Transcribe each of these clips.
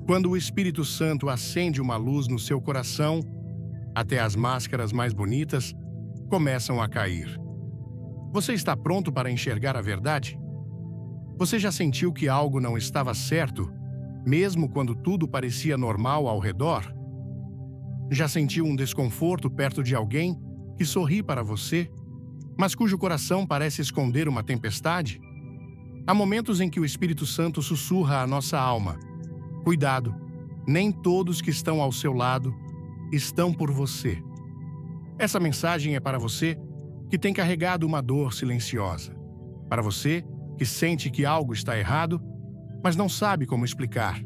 Quando o Espírito Santo acende uma luz no seu coração, até as máscaras mais bonitas começam a cair. Você está pronto para enxergar a verdade? Você já sentiu que algo não estava certo, mesmo quando tudo parecia normal ao redor? Já sentiu um desconforto perto de alguém que sorri para você, mas cujo coração parece esconder uma tempestade? Há momentos em que o Espírito Santo sussurra à nossa alma: cuidado, nem todos que estão ao seu lado estão por você. Essa mensagem é para você que tem carregado uma dor silenciosa. Para você que sente que algo está errado, mas não sabe como explicar.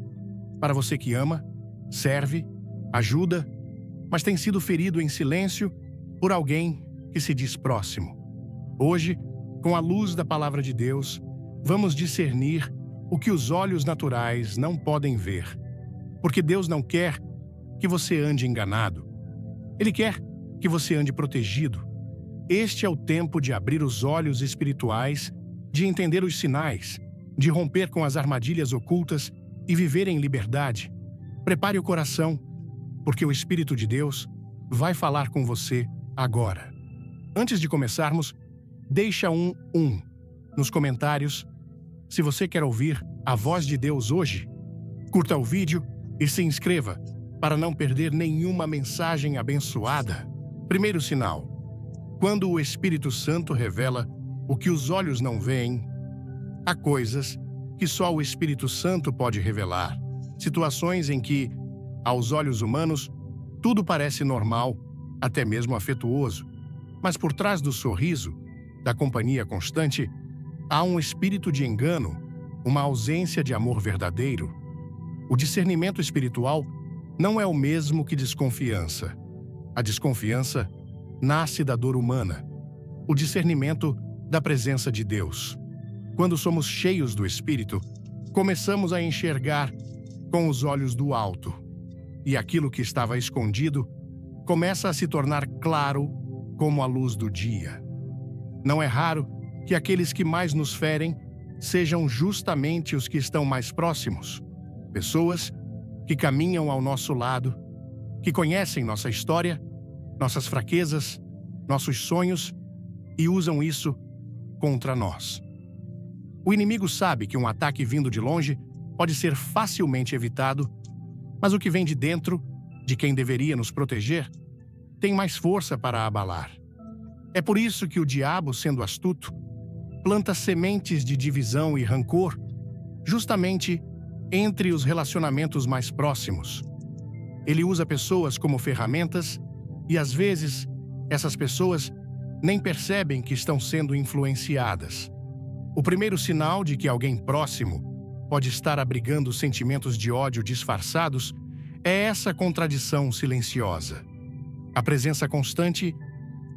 Para você que ama, serve, ajuda, mas tem sido ferido em silêncio por alguém que se diz próximo. Hoje, com a luz da Palavra de Deus, vamos discernir o que os olhos naturais não podem ver. Porque Deus não quer que você ande enganado. Ele quer que você ande protegido. Este é o tempo de abrir os olhos espirituais, de entender os sinais, de romper com as armadilhas ocultas e viver em liberdade. Prepare o coração, porque o Espírito de Deus vai falar com você agora. Antes de começarmos, deixa um nos comentários se você quer ouvir a voz de Deus hoje. Curta o vídeo e se inscreva para não perder nenhuma mensagem abençoada. Primeiro sinal: quando o Espírito Santo revela o que os olhos não veem, há coisas que só o Espírito Santo pode revelar. Situações em que, aos olhos humanos, tudo parece normal, até mesmo afetuoso. Mas por trás do sorriso, da companhia constante, há um espírito de engano, uma ausência de amor verdadeiro. O discernimento espiritual não é o mesmo que desconfiança. A desconfiança nasce da dor humana. O discernimento da presença de Deus. Quando somos cheios do Espírito, começamos a enxergar com os olhos do alto. E aquilo que estava escondido começa a se tornar claro como a luz do dia. Não é raro que aqueles que mais nos ferem sejam justamente os que estão mais próximos. Pessoas que caminham ao nosso lado, que conhecem nossa história, nossas fraquezas, nossos sonhos e usam isso contra nós. O inimigo sabe que um ataque vindo de longe pode ser facilmente evitado, mas o que vem de dentro, de quem deveria nos proteger, tem mais força para abalar. É por isso que o diabo, sendo astuto, planta sementes de divisão e rancor justamente entre os relacionamentos mais próximos. Ele usa pessoas como ferramentas e, às vezes, essas pessoas nem percebem que estão sendo influenciadas. O primeiro sinal de que alguém próximo pode estar abrigando sentimentos de ódio disfarçados é essa contradição silenciosa. A presença constante,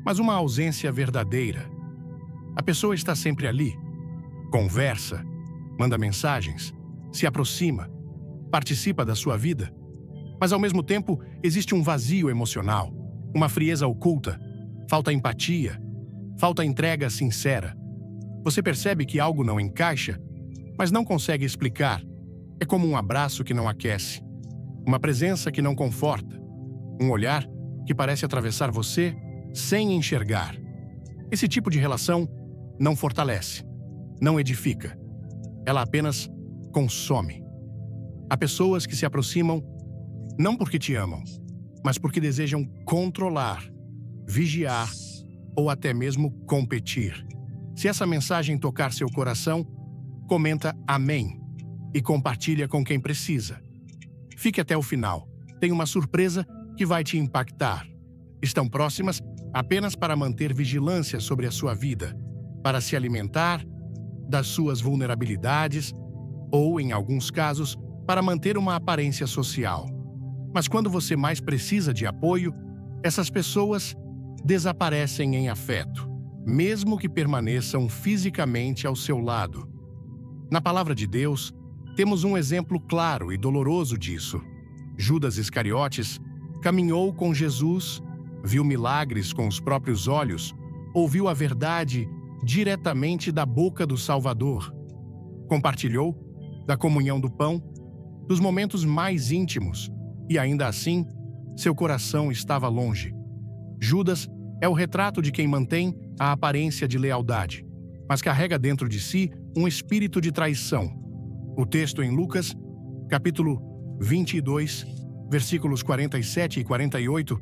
mas uma ausência verdadeira. A pessoa está sempre ali, conversa, manda mensagens, se aproxima, participa da sua vida, mas ao mesmo tempo existe um vazio emocional, uma frieza oculta, falta empatia, falta entrega sincera. Você percebe que algo não encaixa, mas não consegue explicar. É como um abraço que não aquece, uma presença que não conforta, um olhar que parece atravessar você sem enxergar. Esse tipo de relação não fortalece, não edifica. Ela apenas consome. Há pessoas que se aproximam não porque te amam, mas porque desejam controlar, vigiar ou até mesmo competir. Se essa mensagem tocar seu coração, comenta amém e compartilha com quem precisa. Fique até o final. Tem uma surpresa que vai te impactar. Estão próximas apenas para manter vigilância sobre a sua vida, para se alimentar das suas vulnerabilidades ou, em alguns casos, para manter uma aparência social. Mas quando você mais precisa de apoio, essas pessoas desaparecem em afeto, mesmo que permaneçam fisicamente ao seu lado. Na Palavra de Deus, temos um exemplo claro e doloroso disso. Judas Iscariotes caminhou com Jesus, viu milagres com os próprios olhos, ouviu a verdade diretamente da boca do Salvador, compartilhou da comunhão do pão, dos momentos mais íntimos, e ainda assim, seu coração estava longe. Judas é o retrato de quem mantém a aparência de lealdade, mas carrega dentro de si um espírito de traição. O texto em Lucas, capítulo 22, versículos 47 e 48,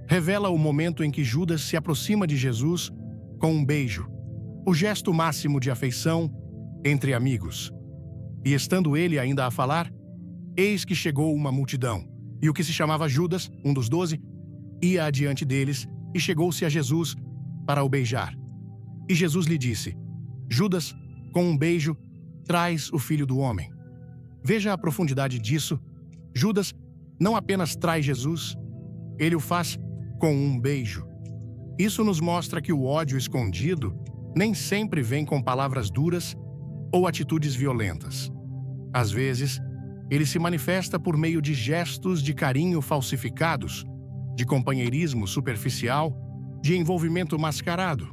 revela o momento em que Judas se aproxima de Jesus com um beijo, o gesto máximo de afeição entre amigos. E estando ele ainda a falar, eis que chegou uma multidão, e o que se chamava Judas, um dos 12, ia adiante deles e chegou-se a Jesus para o beijar. E Jesus lhe disse: Judas, com um beijo, traz o Filho do Homem. Veja a profundidade disso. Judas não apenas traz Jesus, ele o faz com um beijo. Isso nos mostra que o ódio escondido nem sempre vem com palavras duras ou atitudes violentas. Às vezes, ele se manifesta por meio de gestos de carinho falsificados, de companheirismo superficial, de envolvimento mascarado.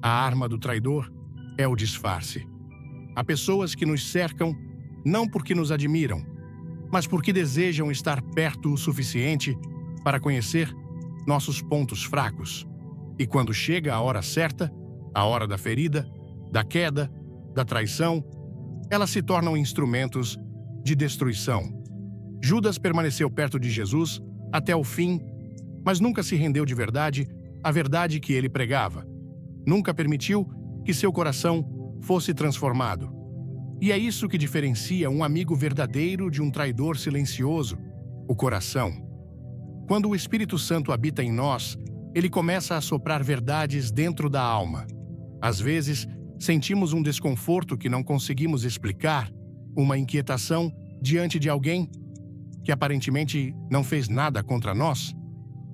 A arma do traidor é o disfarce. Há pessoas que nos cercam não porque nos admiram, mas porque desejam estar perto o suficiente para conhecer nossos pontos fracos. E quando chega a hora certa, a hora da ferida, da queda, da traição, elas se tornam instrumentos de destruição. Judas permaneceu perto de Jesus até o fim, mas nunca se rendeu de verdade à verdade que ele pregava. Nunca permitiu que seu coração fosse transformado. E é isso que diferencia um amigo verdadeiro de um traidor silencioso: o coração. Quando o Espírito Santo habita em nós, ele começa a soprar verdades dentro da alma. Às vezes, sentimos um desconforto que não conseguimos explicar, uma inquietação diante de alguém que aparentemente não fez nada contra nós,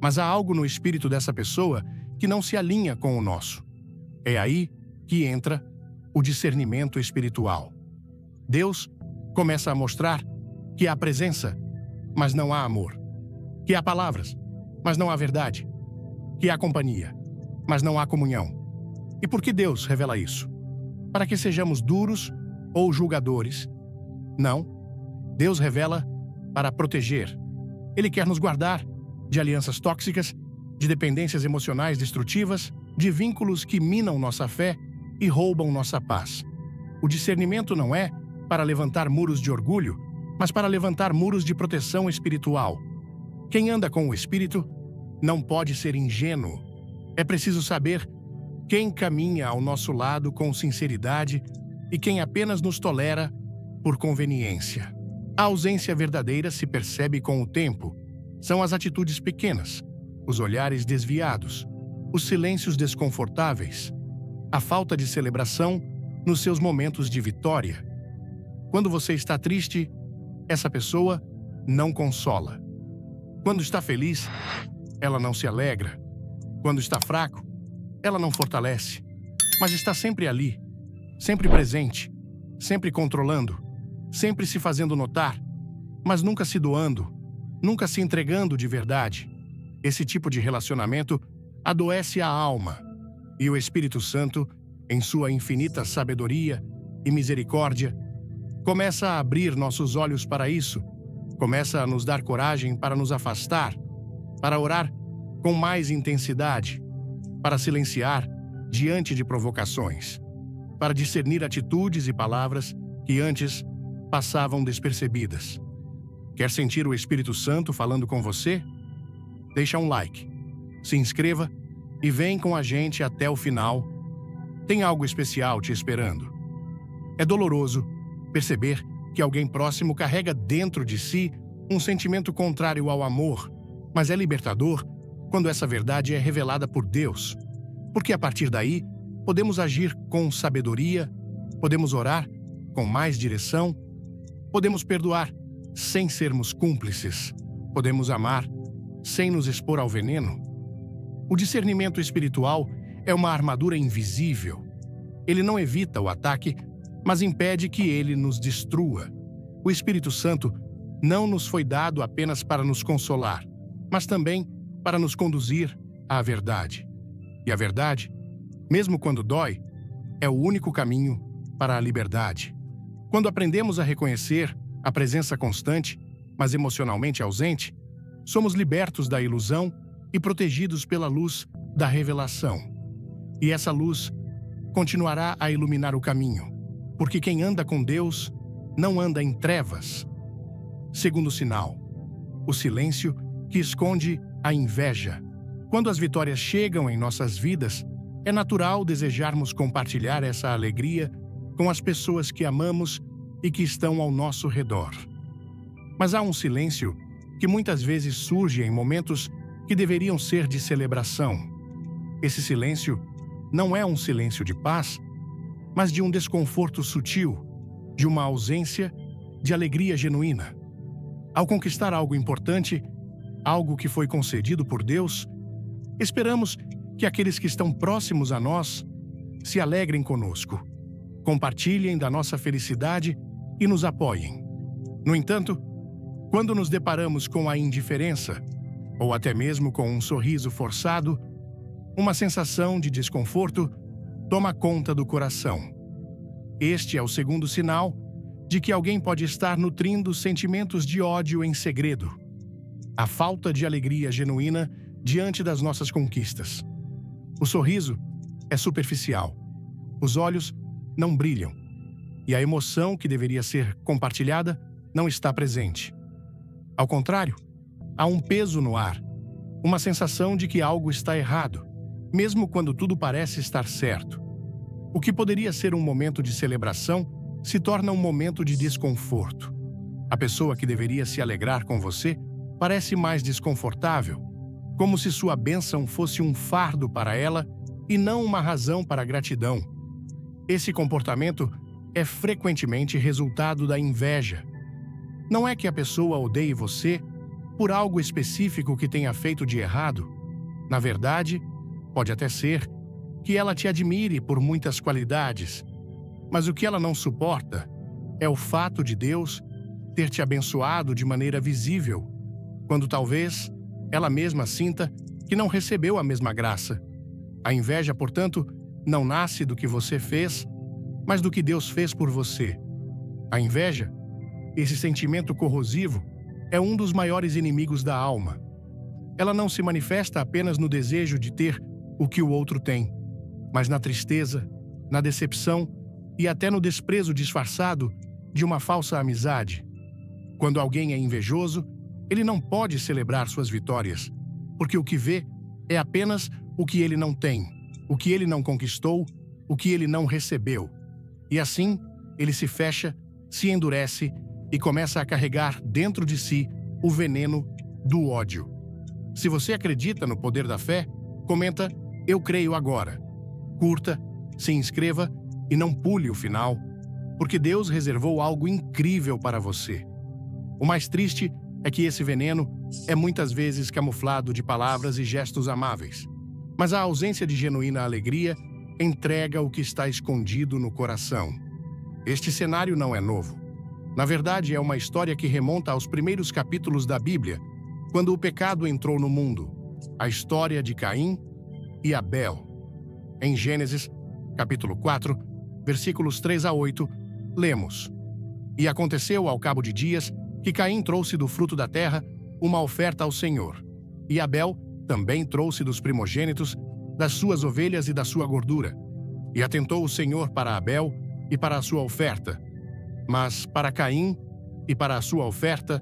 mas há algo no espírito dessa pessoa que não se alinha com o nosso. É aí que entra o discernimento espiritual. Deus começa a mostrar que há presença, mas não há amor. Que há palavras, mas não há verdade. Que há companhia, mas não há comunhão. E por que Deus revela isso? Para que sejamos duros ou julgadores? Não. Deus revela para proteger. Ele quer nos guardar de alianças tóxicas, de dependências emocionais destrutivas, de vínculos que minam nossa fé e roubam nossa paz. O discernimento não é para levantar muros de orgulho, mas para levantar muros de proteção espiritual. Quem anda com o Espírito não pode ser ingênuo. É preciso saber quem caminha ao nosso lado com sinceridade e quem apenas nos tolera por conveniência. A ausência verdadeira se percebe com o tempo. São as atitudes pequenas, os olhares desviados, os silêncios desconfortáveis, a falta de celebração nos seus momentos de vitória. Quando você está triste, essa pessoa não consola. Quando está feliz, ela não se alegra. Quando está fraco, ela não fortalece, mas está sempre ali, sempre presente, sempre controlando, sempre se fazendo notar, mas nunca se doando, nunca se entregando de verdade. Esse tipo de relacionamento adoece a alma, e o Espírito Santo, em sua infinita sabedoria e misericórdia, começa a abrir nossos olhos para isso, começa a nos dar coragem para nos afastar, para orar com mais intensidade, para silenciar diante de provocações, para discernir atitudes e palavras que antes passavam despercebidas. Quer sentir o Espírito Santo falando com você? Deixa um like, se inscreva e vem com a gente até o final. Tem algo especial te esperando. É doloroso perceber que alguém próximo carrega dentro de si um sentimento contrário ao amor, mas é libertador quando essa verdade é revelada por Deus. Porque a partir daí, podemos agir com sabedoria, podemos orar com mais direção, podemos perdoar sem sermos cúmplices, podemos amar sem nos expor ao veneno. O discernimento espiritual é uma armadura invisível. Ele não evita o ataque, mas impede que ele nos destrua. O Espírito Santo não nos foi dado apenas para nos consolar, mas também para nos conduzir à verdade. E a verdade, mesmo quando dói, é o único caminho para a liberdade. Quando aprendemos a reconhecer a presença constante, mas emocionalmente ausente, somos libertos da ilusão e protegidos pela luz da revelação. E essa luz continuará a iluminar o caminho, porque quem anda com Deus não anda em trevas. Segundo sinal, o silêncio que esconde a inveja. Quando as vitórias chegam em nossas vidas, é natural desejarmos compartilhar essa alegria com as pessoas que amamos e que estão ao nosso redor. Mas há um silêncio que muitas vezes surge em momentos que deveriam ser de celebração. Esse silêncio não é um silêncio de paz, mas de um desconforto sutil, de uma ausência de alegria genuína. Ao conquistar algo importante, algo que foi concedido por Deus, esperamos que aqueles que estão próximos a nós se alegrem conosco, compartilhem da nossa felicidade e nos apoiem. No entanto, quando nos deparamos com a indiferença, ou até mesmo com um sorriso forçado, uma sensação de desconforto toma conta do coração. Este é o segundo sinal de que alguém pode estar nutrindo sentimentos de ódio em segredo. A falta de alegria genuína diante das nossas conquistas. O sorriso é superficial. Os olhos não brilham. E a emoção que deveria ser compartilhada não está presente. Ao contrário, há um peso no ar, uma sensação de que algo está errado, mesmo quando tudo parece estar certo. O que poderia ser um momento de celebração se torna um momento de desconforto. A pessoa que deveria se alegrar com você parece mais desconfortável, como se sua bênção fosse um fardo para ela e não uma razão para gratidão. Esse comportamento é frequentemente resultado da inveja. Não é que a pessoa odeie você por algo específico que tenha feito de errado. Na verdade, pode até ser que ela te admire por muitas qualidades, mas o que ela não suporta é o fato de Deus ter te abençoado de maneira visível, quando talvez ela mesma sinta que não recebeu a mesma graça. A inveja, portanto, não nasce do que você fez, mas do que Deus fez por você. A inveja, esse sentimento corrosivo, é um dos maiores inimigos da alma. Ela não se manifesta apenas no desejo de ter o que o outro tem, mas na tristeza, na decepção e até no desprezo disfarçado de uma falsa amizade. Quando alguém é invejoso, ele não pode celebrar suas vitórias, porque o que vê é apenas o que ele não tem, o que ele não conquistou, o que ele não recebeu. E assim, ele se fecha, se endurece e começa a carregar dentro de si o veneno do ódio. Se você acredita no poder da fé, comenta "Eu creio agora". Curta, se inscreva e não pule o final, porque Deus reservou algo incrível para você. O mais triste é que esse veneno é muitas vezes camuflado de palavras e gestos amáveis, mas a ausência de genuína alegria entrega o que está escondido no coração. Este cenário não é novo. Na verdade, é uma história que remonta aos primeiros capítulos da Bíblia, quando o pecado entrou no mundo. A história de Caim e Abel. Em Gênesis, capítulo 4, versículos 3 a 8, lemos: "E aconteceu ao cabo de dias que Caim trouxe do fruto da terra uma oferta ao Senhor, e Abel também trouxe dos primogênitos, das suas ovelhas e da sua gordura. E atentou o Senhor para Abel e para a sua oferta, mas para Caim e para a sua oferta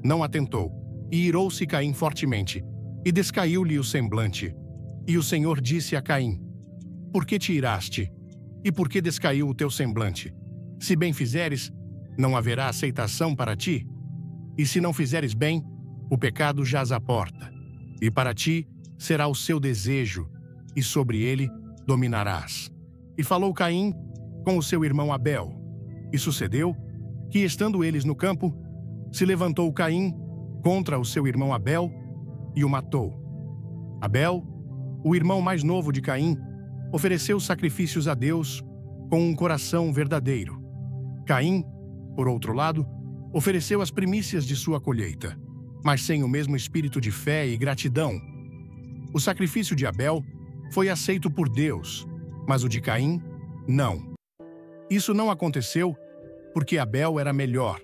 não atentou. E irou-se Caim fortemente, e descaiu-lhe o semblante. E o Senhor disse a Caim: Por que te iraste? E por que descaiu o teu semblante? Se bem fizeres, não haverá aceitação para ti? E se não fizeres bem, o pecado jaz à porta. E para ti será o seu desejo, e sobre ele dominarás. E falou Caim com o seu irmão Abel. E sucedeu que, estando eles no campo, se levantou Caim contra o seu irmão Abel e o matou. Abel, o irmão mais novo de Caim, ofereceu sacrifícios a Deus com um coração verdadeiro. Caim, por outro lado, ofereceu as primícias de sua colheita, mas sem o mesmo espírito de fé e gratidão. O sacrifício de Abel foi aceito por Deus, mas o de Caim, não. Isso não aconteceu porque Abel era melhor,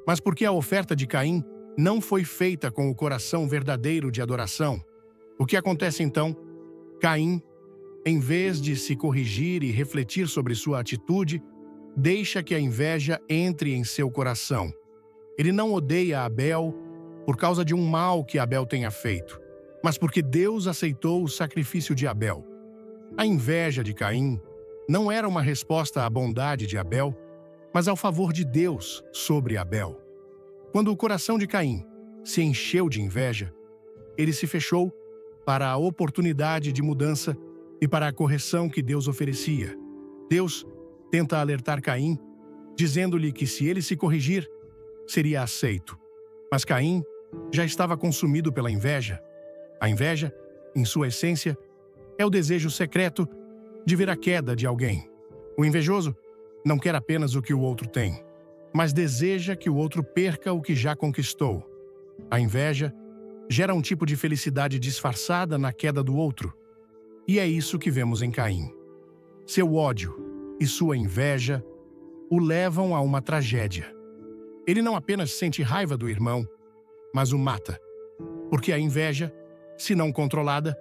Mas porque a oferta de Caim não foi feita com o coração verdadeiro de adoração, o que acontece então? Caim, em vez de se corrigir e refletir sobre sua atitude, deixa que a inveja entre em seu coração. Ele não odeia Abel por causa de um mal que Abel tenha feito, mas porque Deus aceitou o sacrifício de Abel. A inveja de Caim não era uma resposta à bondade de Abel, mas ao favor de Deus sobre Abel. Quando o coração de Caim se encheu de inveja, ele se fechou para a oportunidade de mudança e para a correção que Deus oferecia. Deus tenta alertar Caim, dizendo-lhe que se ele se corrigir, seria aceito. Mas Caim já estava consumido pela inveja. A inveja, em sua essência, é o desejo secreto de ver a queda de alguém. O invejoso não quer apenas o que o outro tem, mas deseja que o outro perca o que já conquistou. A inveja gera um tipo de felicidade disfarçada na queda do outro. E é isso que vemos em Caim. Seu ódio e sua inveja o levam a uma tragédia. Ele não apenas sente raiva do irmão, mas o mata. Porque a inveja, se não controlada,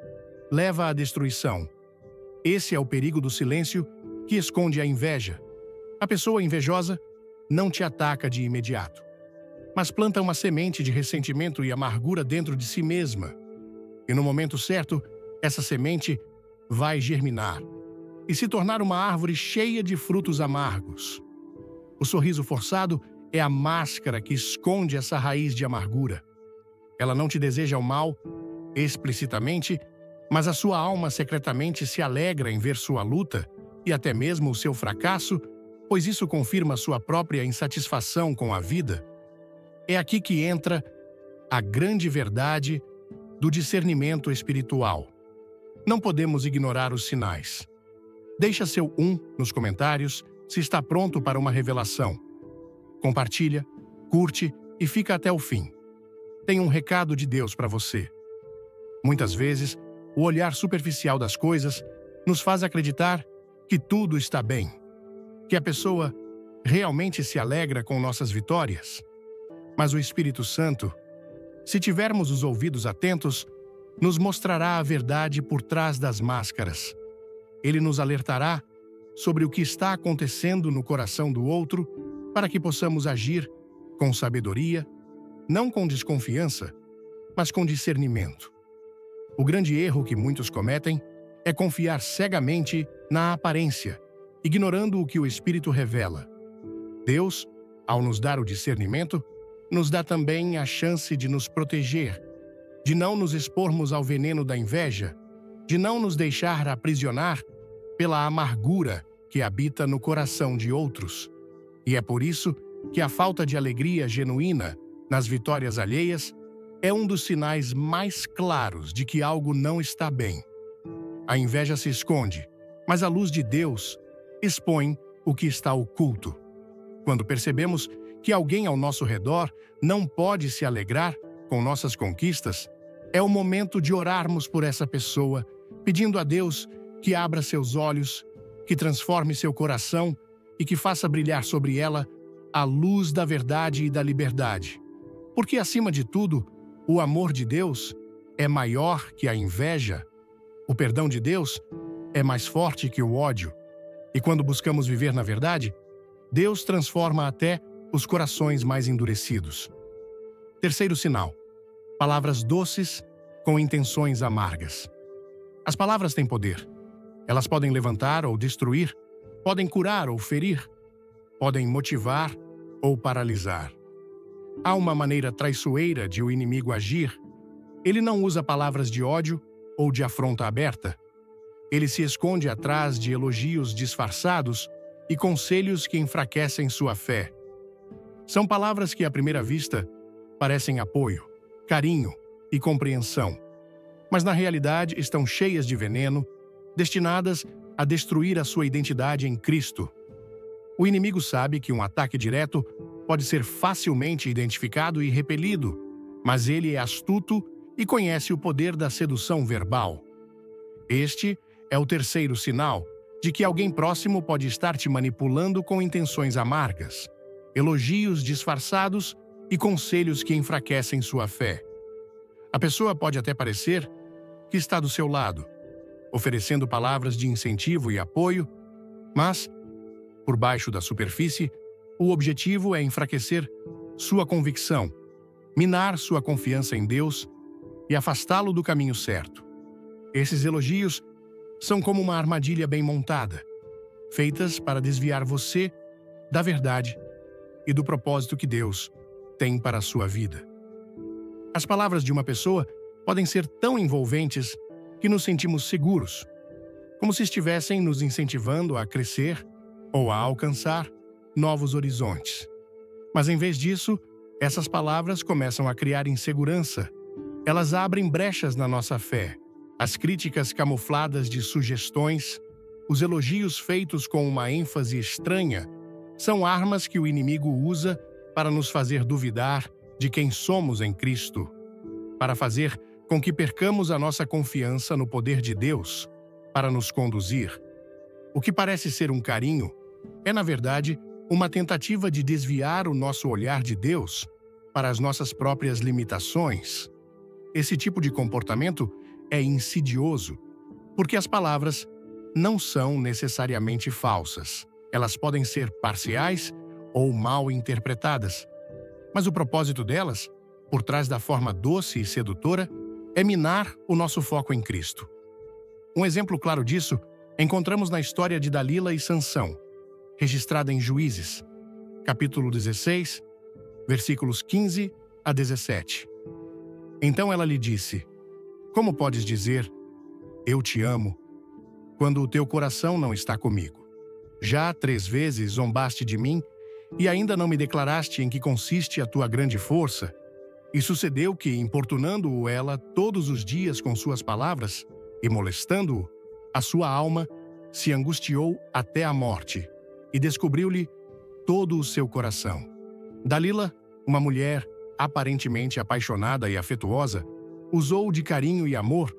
leva à destruição. Esse é o perigo do silêncio que esconde a inveja. A pessoa invejosa não te ataca de imediato, mas planta uma semente de ressentimento e amargura dentro de si mesma. E no momento certo, essa semente vai germinar e se tornar uma árvore cheia de frutos amargos. O sorriso forçado é a máscara que esconde essa raiz de amargura. Ela não te deseja o mal explicitamente, mas a sua alma secretamente se alegra em ver sua luta e até mesmo o seu fracasso, pois isso confirma sua própria insatisfação com a vida. É aqui que entra a grande verdade do discernimento espiritual. Não podemos ignorar os sinais. Deixa seu nos comentários se está pronto para uma revelação. Compartilha, curte e fica até o fim. Tem um recado de Deus para você. Muitas vezes, o olhar superficial das coisas nos faz acreditar que tudo está bem, que a pessoa realmente se alegra com nossas vitórias. Mas o Espírito Santo, se tivermos os ouvidos atentos, nos mostrará a verdade por trás das máscaras. Ele nos alertará sobre o que está acontecendo no coração do outro para que possamos agir com sabedoria, não com desconfiança, mas com discernimento. O grande erro que muitos cometem é confiar cegamente na aparência, ignorando o que o Espírito revela. Deus, ao nos dar o discernimento, nos dá também a chance de nos proteger, de não nos expormos ao veneno da inveja, de não nos deixar aprisionar pela amargura que habita no coração de outros. E é por isso que a falta de alegria genuína nas vitórias alheias é um dos sinais mais claros de que algo não está bem. A inveja se esconde, mas a luz de Deus expõe o que está oculto. Quando percebemos que alguém ao nosso redor não pode se alegrar com nossas conquistas, é o momento de orarmos por essa pessoa, pedindo a Deus que abra seus olhos, que transforme seu coração e que faça brilhar sobre ela a luz da verdade e da liberdade. Porque, acima de tudo, o amor de Deus é maior que a inveja. O perdão de Deus é mais forte que o ódio. E quando buscamos viver na verdade, Deus transforma até os corações mais endurecidos. Terceiro sinal: palavras doces com intenções amargas. As palavras têm poder. Elas podem levantar ou destruir, podem curar ou ferir, podem motivar ou paralisar. Há uma maneira traiçoeira de o inimigo agir. Ele não usa palavras de ódio ou de afronta aberta. Ele se esconde atrás de elogios disfarçados e conselhos que enfraquecem sua fé. São palavras que, à primeira vista, parecem apoio, carinho e compreensão, mas na realidade estão cheias de veneno, destinadas a destruir a sua identidade em Cristo. O inimigo sabe que um ataque direto pode ser facilmente identificado e repelido, mas ele é astuto e conhece o poder da sedução verbal. Este é o terceiro sinal de que alguém próximo pode estar te manipulando com intenções amargas. elogios disfarçados e conselhos que enfraquecem sua fé. A pessoa pode até parecer que está do seu lado, oferecendo palavras de incentivo e apoio, mas, por baixo da superfície, o objetivo é enfraquecer sua convicção, minar sua confiança em Deus e afastá-lo do caminho certo. Esses elogios são como uma armadilha bem montada, feitas para desviar você da verdade e do propósito que Deus tem para a sua vida. As palavras de uma pessoa podem ser tão envolventes que nos sentimos seguros, como se estivessem nos incentivando a crescer ou a alcançar novos horizontes. Mas em vez disso, essas palavras começam a criar insegurança. Elas abrem brechas na nossa fé. As críticas camufladas de sugestões, os elogios feitos com uma ênfase estranha, são armas que o inimigo usa para nos fazer duvidar de quem somos em Cristo, para fazer com que percamos a nossa confiança no poder de Deus para nos conduzir. O que parece ser um carinho é, na verdade, uma tentativa de desviar o nosso olhar de Deus para as nossas próprias limitações. Esse tipo de comportamento é insidioso, porque as palavras não são necessariamente falsas. Elas podem ser parciais ou mal interpretadas, mas o propósito delas, por trás da forma doce e sedutora, é minar o nosso foco em Cristo. Um exemplo claro disso encontramos na história de Dalila e Sansão, registrada em Juízes, capítulo 16, versículos 15 a 17. Então ela lhe disse: "Como podes dizer, 'Eu te amo', quando o teu coração não está comigo? Já 3 vezes zombaste de mim e ainda não me declaraste em que consiste a tua grande força?" E sucedeu que, importunando-o ela todos os dias com suas palavras e molestando-o, a sua alma se angustiou até a morte e descobriu-lhe todo o seu coração. Dalila, uma mulher aparentemente apaixonada e afetuosa, usou de carinho e amor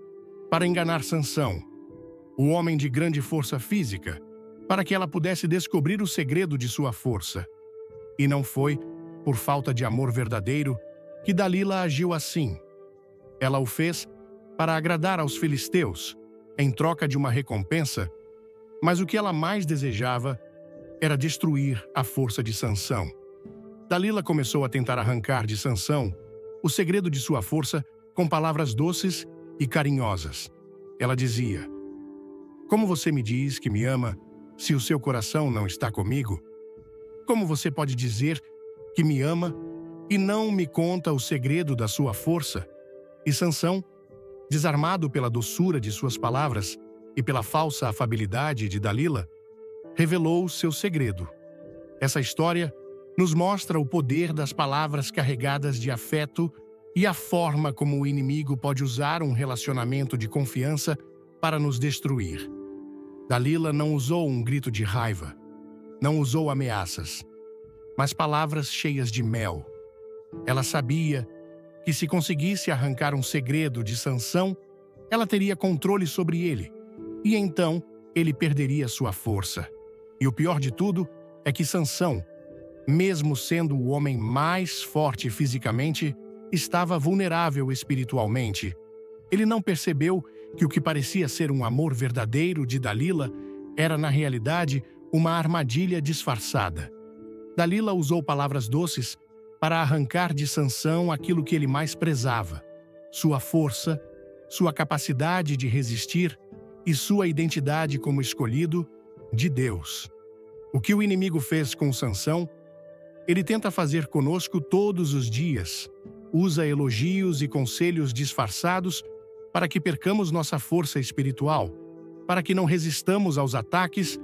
para enganar Sansão, o homem de grande força física, para que ela pudesse descobrir o segredo de sua força. E não foi por falta de amor verdadeiro que Dalila agiu assim. Ela o fez para agradar aos filisteus, em troca de uma recompensa, mas o que ela mais desejava era destruir a força de Sansão. Dalila começou a tentar arrancar de Sansão o segredo de sua força com palavras doces e carinhosas. Ela dizia: "Como você me diz que me ama se o seu coração não está comigo? Como você pode dizer que me ama e não me conta o segredo da sua força?" E Sansão, desarmado pela doçura de suas palavras e pela falsa afabilidade de Dalila, revelou seu segredo. Essa história nos mostra o poder das palavras carregadas de afeto e a forma como o inimigo pode usar um relacionamento de confiança para nos destruir. Dalila não usou um grito de raiva, não usou ameaças, mas palavras cheias de mel. Ela sabia que se conseguisse arrancar um segredo de Sansão, ela teria controle sobre ele, e então ele perderia sua força. E o pior de tudo é que Sansão, mesmo sendo o homem mais forte fisicamente, estava vulnerável espiritualmente. Ele não percebeu que o que parecia ser um amor verdadeiro de Dalila era, na realidade, uma armadilha disfarçada. Dalila usou palavras doces para arrancar de Sansão aquilo que ele mais prezava: sua força, sua capacidade de resistir e sua identidade como escolhido de Deus. O que o inimigo fez com Sansão, ele tenta fazer conosco todos os dias. Usa elogios e conselhos disfarçados para que percamos nossa força espiritual, para que não resistamos aos ataques,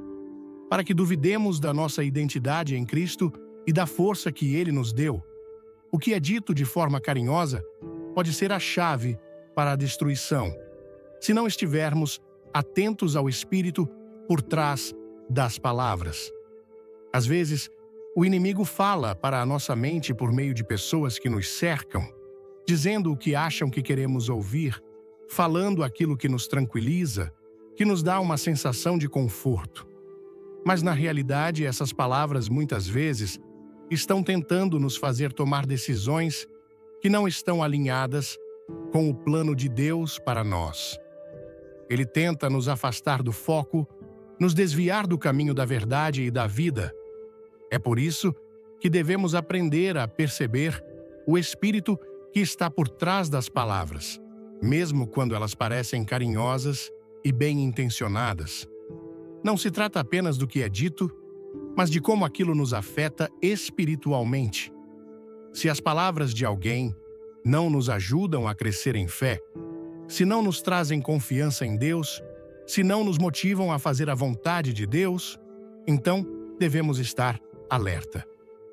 para que duvidemos da nossa identidade em Cristo e da força que Ele nos deu. O que é dito de forma carinhosa pode ser a chave para a destruição, se não estivermos atentos ao Espírito por trás das palavras. Às vezes, o inimigo fala para a nossa mente por meio de pessoas que nos cercam, dizendo o que acham que queremos ouvir, falando aquilo que nos tranquiliza, que nos dá uma sensação de conforto. Mas, na realidade, essas palavras muitas vezes estão tentando nos fazer tomar decisões que não estão alinhadas com o plano de Deus para nós. Ele tenta nos afastar do foco, nos desviar do caminho da verdade e da vida. É por isso que devemos aprender a perceber o espírito que está por trás das palavras, mesmo quando elas parecem carinhosas e bem-intencionadas. Não se trata apenas do que é dito, mas de como aquilo nos afeta espiritualmente. Se as palavras de alguém não nos ajudam a crescer em fé, se não nos trazem confiança em Deus, se não nos motivam a fazer a vontade de Deus, então devemos estar alerta.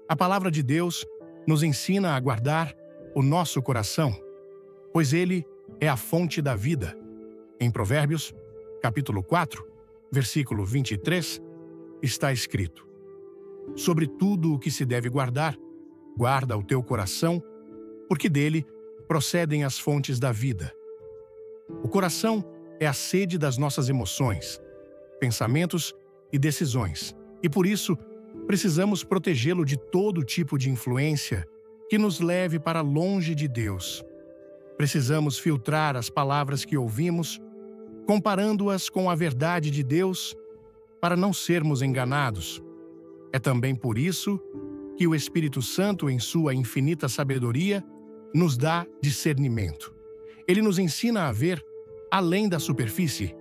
A palavra de Deus nos ensina a guardar o nosso coração, pois ele é a fonte da vida. Em Provérbios, capítulo 4, versículo 23, está escrito: sobre tudo o que se deve guardar, guarda o teu coração, porque dele procedem as fontes da vida. O coração é a sede das nossas emoções, pensamentos e decisões, e por isso precisamos protegê-lo de todo tipo de influência que nos leve para longe de Deus. Precisamos filtrar as palavras que ouvimos, comparando-as com a verdade de Deus, para não sermos enganados. É também por isso que o Espírito Santo, em sua infinita sabedoria, nos dá discernimento. Ele nos ensina a ver além da superfície.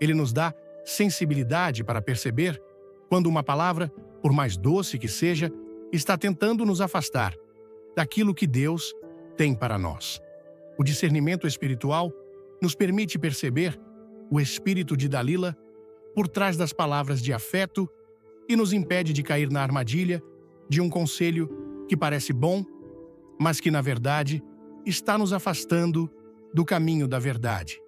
Ele nos dá sensibilidade para perceber quando uma palavra, por mais doce que seja, está tentando nos afastar daquilo que Deus tem para nós. O discernimento espiritual nos permite perceber o espírito de Dalila por trás das palavras de afeto e nos impede de cair na armadilha de um conselho que parece bom, mas que, na verdade, está nos afastando do caminho da verdade.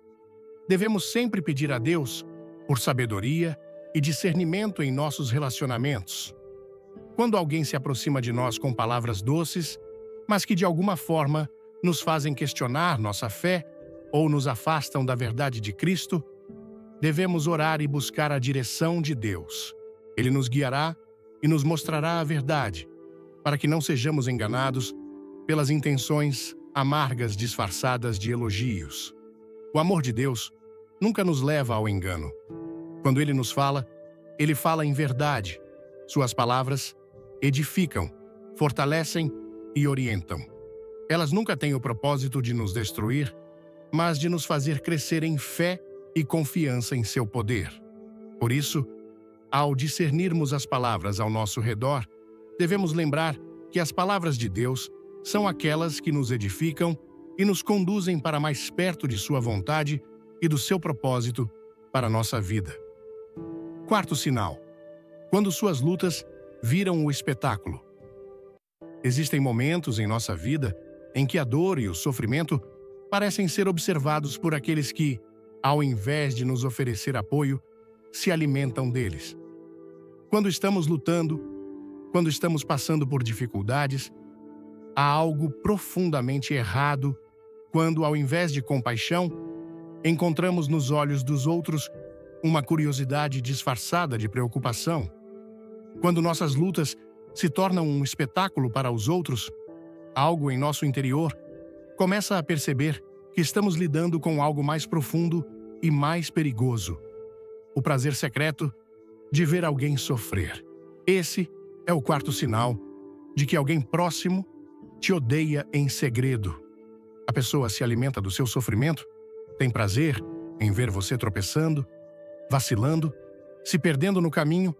Devemos sempre pedir a Deus por sabedoria e discernimento em nossos relacionamentos. Quando alguém se aproxima de nós com palavras doces, mas que de alguma forma nos fazem questionar nossa fé ou nos afastam da verdade de Cristo, devemos orar e buscar a direção de Deus. Ele nos guiará e nos mostrará a verdade, para que não sejamos enganados pelas intenções amargas disfarçadas de elogios. O amor de Deus nunca nos leva ao engano. Quando Ele nos fala, Ele fala em verdade. Suas palavras edificam, fortalecem e orientam. Elas nunca têm o propósito de nos destruir, mas de nos fazer crescer em fé e confiança em seu poder. Por isso, ao discernirmos as palavras ao nosso redor, devemos lembrar que as palavras de Deus são aquelas que nos edificam e nos conduzem para mais perto de sua vontade e do seu propósito para a nossa vida. Quarto sinal: quando suas lutas viram o espetáculo. Existem momentos em nossa vida em que a dor e o sofrimento parecem ser observados por aqueles que, ao invés de nos oferecer apoio, se alimentam deles. Quando estamos lutando, quando estamos passando por dificuldades, há algo profundamente errado quando, ao invés de compaixão, encontramos nos olhos dos outros uma curiosidade disfarçada de preocupação. Quando nossas lutas se tornam um espetáculo para os outros, algo em nosso interior começa a perceber que estamos lidando com algo mais profundo e mais perigoso: o prazer secreto de ver alguém sofrer. Esse é o quarto sinal de que alguém próximo te odeia em segredo. A pessoa se alimenta do seu sofrimento, tem prazer em ver você tropeçando, vacilando, se perdendo no caminho,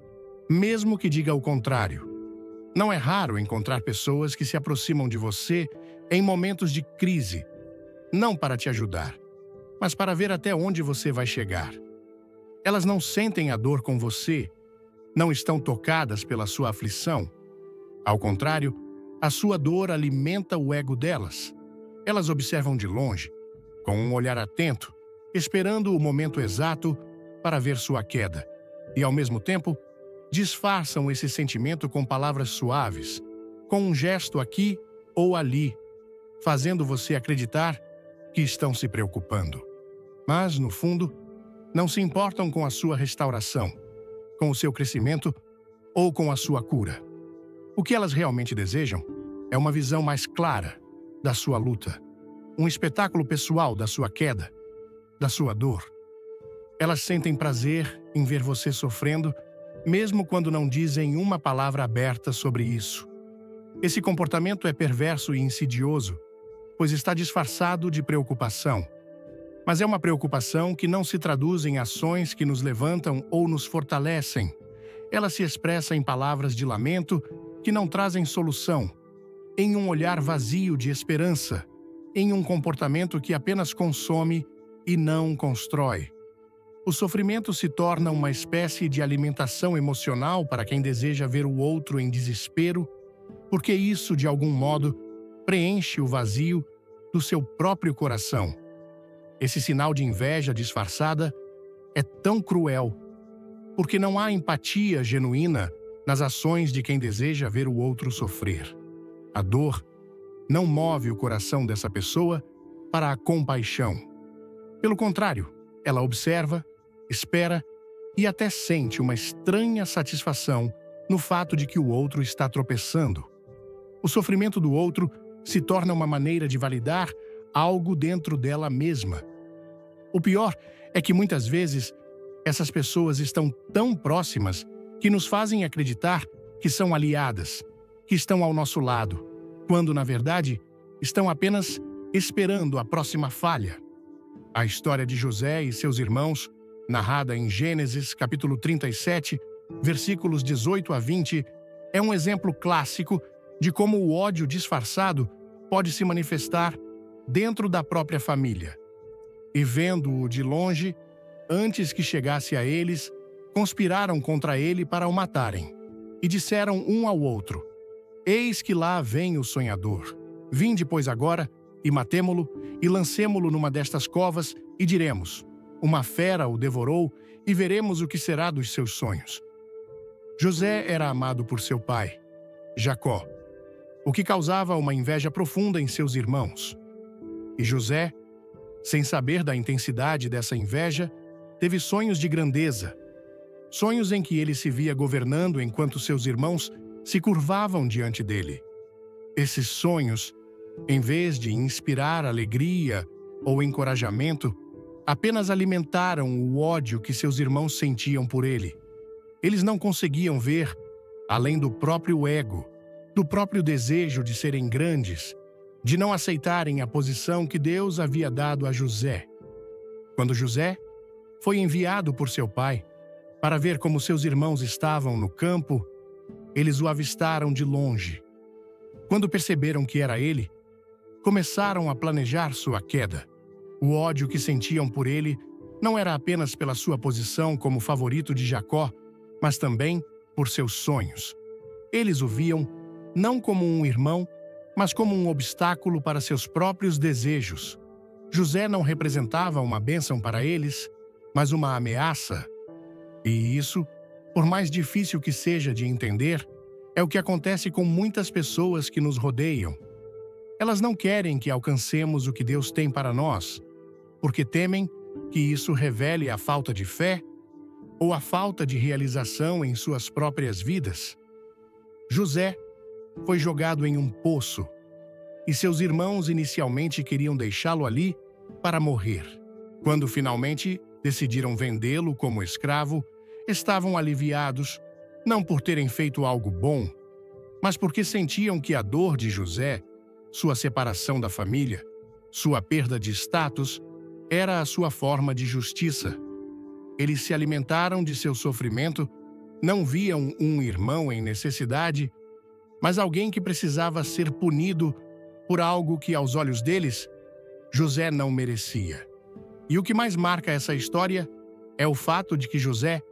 mesmo que diga o contrário. Não é raro encontrar pessoas que se aproximam de você em momentos de crise, não para te ajudar, mas para ver até onde você vai chegar. Elas não sentem a dor com você, não estão tocadas pela sua aflição. Ao contrário, a sua dor alimenta o ego delas. Elas observam de longe, com um olhar atento, esperando o momento exato para ver sua queda, e, ao mesmo tempo, disfarçam esse sentimento com palavras suaves, com um gesto aqui ou ali, fazendo você acreditar que estão se preocupando. Mas, no fundo, não se importam com a sua restauração, com o seu crescimento ou com a sua cura. O que elas realmente desejam é uma visão mais clara da sua luta, um espetáculo pessoal da sua queda, da sua dor. Elas sentem prazer em ver você sofrendo, mesmo quando não dizem uma palavra aberta sobre isso. Esse comportamento é perverso e insidioso, pois está disfarçado de preocupação. Mas é uma preocupação que não se traduz em ações que nos levantam ou nos fortalecem. Ela se expressa em palavras de lamento que não trazem solução, em um olhar vazio de esperança, em um comportamento que apenas consome e não constrói. O sofrimento se torna uma espécie de alimentação emocional para quem deseja ver o outro em desespero, porque isso, de algum modo, preenche o vazio do seu próprio coração. Esse sinal de inveja disfarçada é tão cruel, porque não há empatia genuína nas ações de quem deseja ver o outro sofrer. A dor não move o coração dessa pessoa para a compaixão. Pelo contrário, ela observa, espera e até sente uma estranha satisfação no fato de que o outro está tropeçando. O sofrimento do outro se torna uma maneira de validar algo dentro dela mesma. O pior é que muitas vezes essas pessoas estão tão próximas que nos fazem acreditar que são aliadas, que estão ao nosso lado, quando, na verdade, estão apenas esperando a próxima falha. A história de José e seus irmãos, narrada em Gênesis, capítulo 37, versículos 18 a 20, é um exemplo clássico de como o ódio disfarçado pode se manifestar dentro da própria família. E vendo-o de longe, antes que chegasse a eles, conspiraram contra ele para o matarem. E disseram um ao outro: Eis que lá vem o sonhador. Vinde, pois, agora, e matemo-lo, e lancemo-lo numa destas covas, e diremos: uma fera o devorou, e veremos o que será dos seus sonhos. José era amado por seu pai, Jacó, o que causava uma inveja profunda em seus irmãos. E José, sem saber da intensidade dessa inveja, teve sonhos de grandeza, sonhos em que ele se via governando enquanto seus irmãos se curvavam diante dele. Esses sonhos, em vez de inspirar alegria ou encorajamento, apenas alimentaram o ódio que seus irmãos sentiam por ele. Eles não conseguiam ver, além do próprio ego, do próprio desejo de serem grandes, de não aceitarem a posição que Deus havia dado a José. Quando José foi enviado por seu pai para ver como seus irmãos estavam no campo, eles o avistaram de longe. Quando perceberam que era ele, começaram a planejar sua queda. O ódio que sentiam por ele não era apenas pela sua posição como favorito de Jacó, mas também por seus sonhos. Eles o viam não como um irmão, mas como um obstáculo para seus próprios desejos. José não representava uma bênção para eles, mas uma ameaça. E isso, por mais difícil que seja de entender, é o que acontece com muitas pessoas que nos rodeiam. Elas não querem que alcancemos o que Deus tem para nós, porque temem que isso revele a falta de fé ou a falta de realização em suas próprias vidas. José foi jogado em um poço, e seus irmãos inicialmente queriam deixá-lo ali para morrer. Quando finalmente decidiram vendê-lo como escravo, estavam aliviados, não por terem feito algo bom, mas porque sentiam que a dor de José, sua separação da família, sua perda de status, era a sua forma de justiça. Eles se alimentaram de seu sofrimento, não viam um irmão em necessidade, mas alguém que precisava ser punido por algo que, aos olhos deles, José não merecia. E o que mais marca essa história é o fato de que José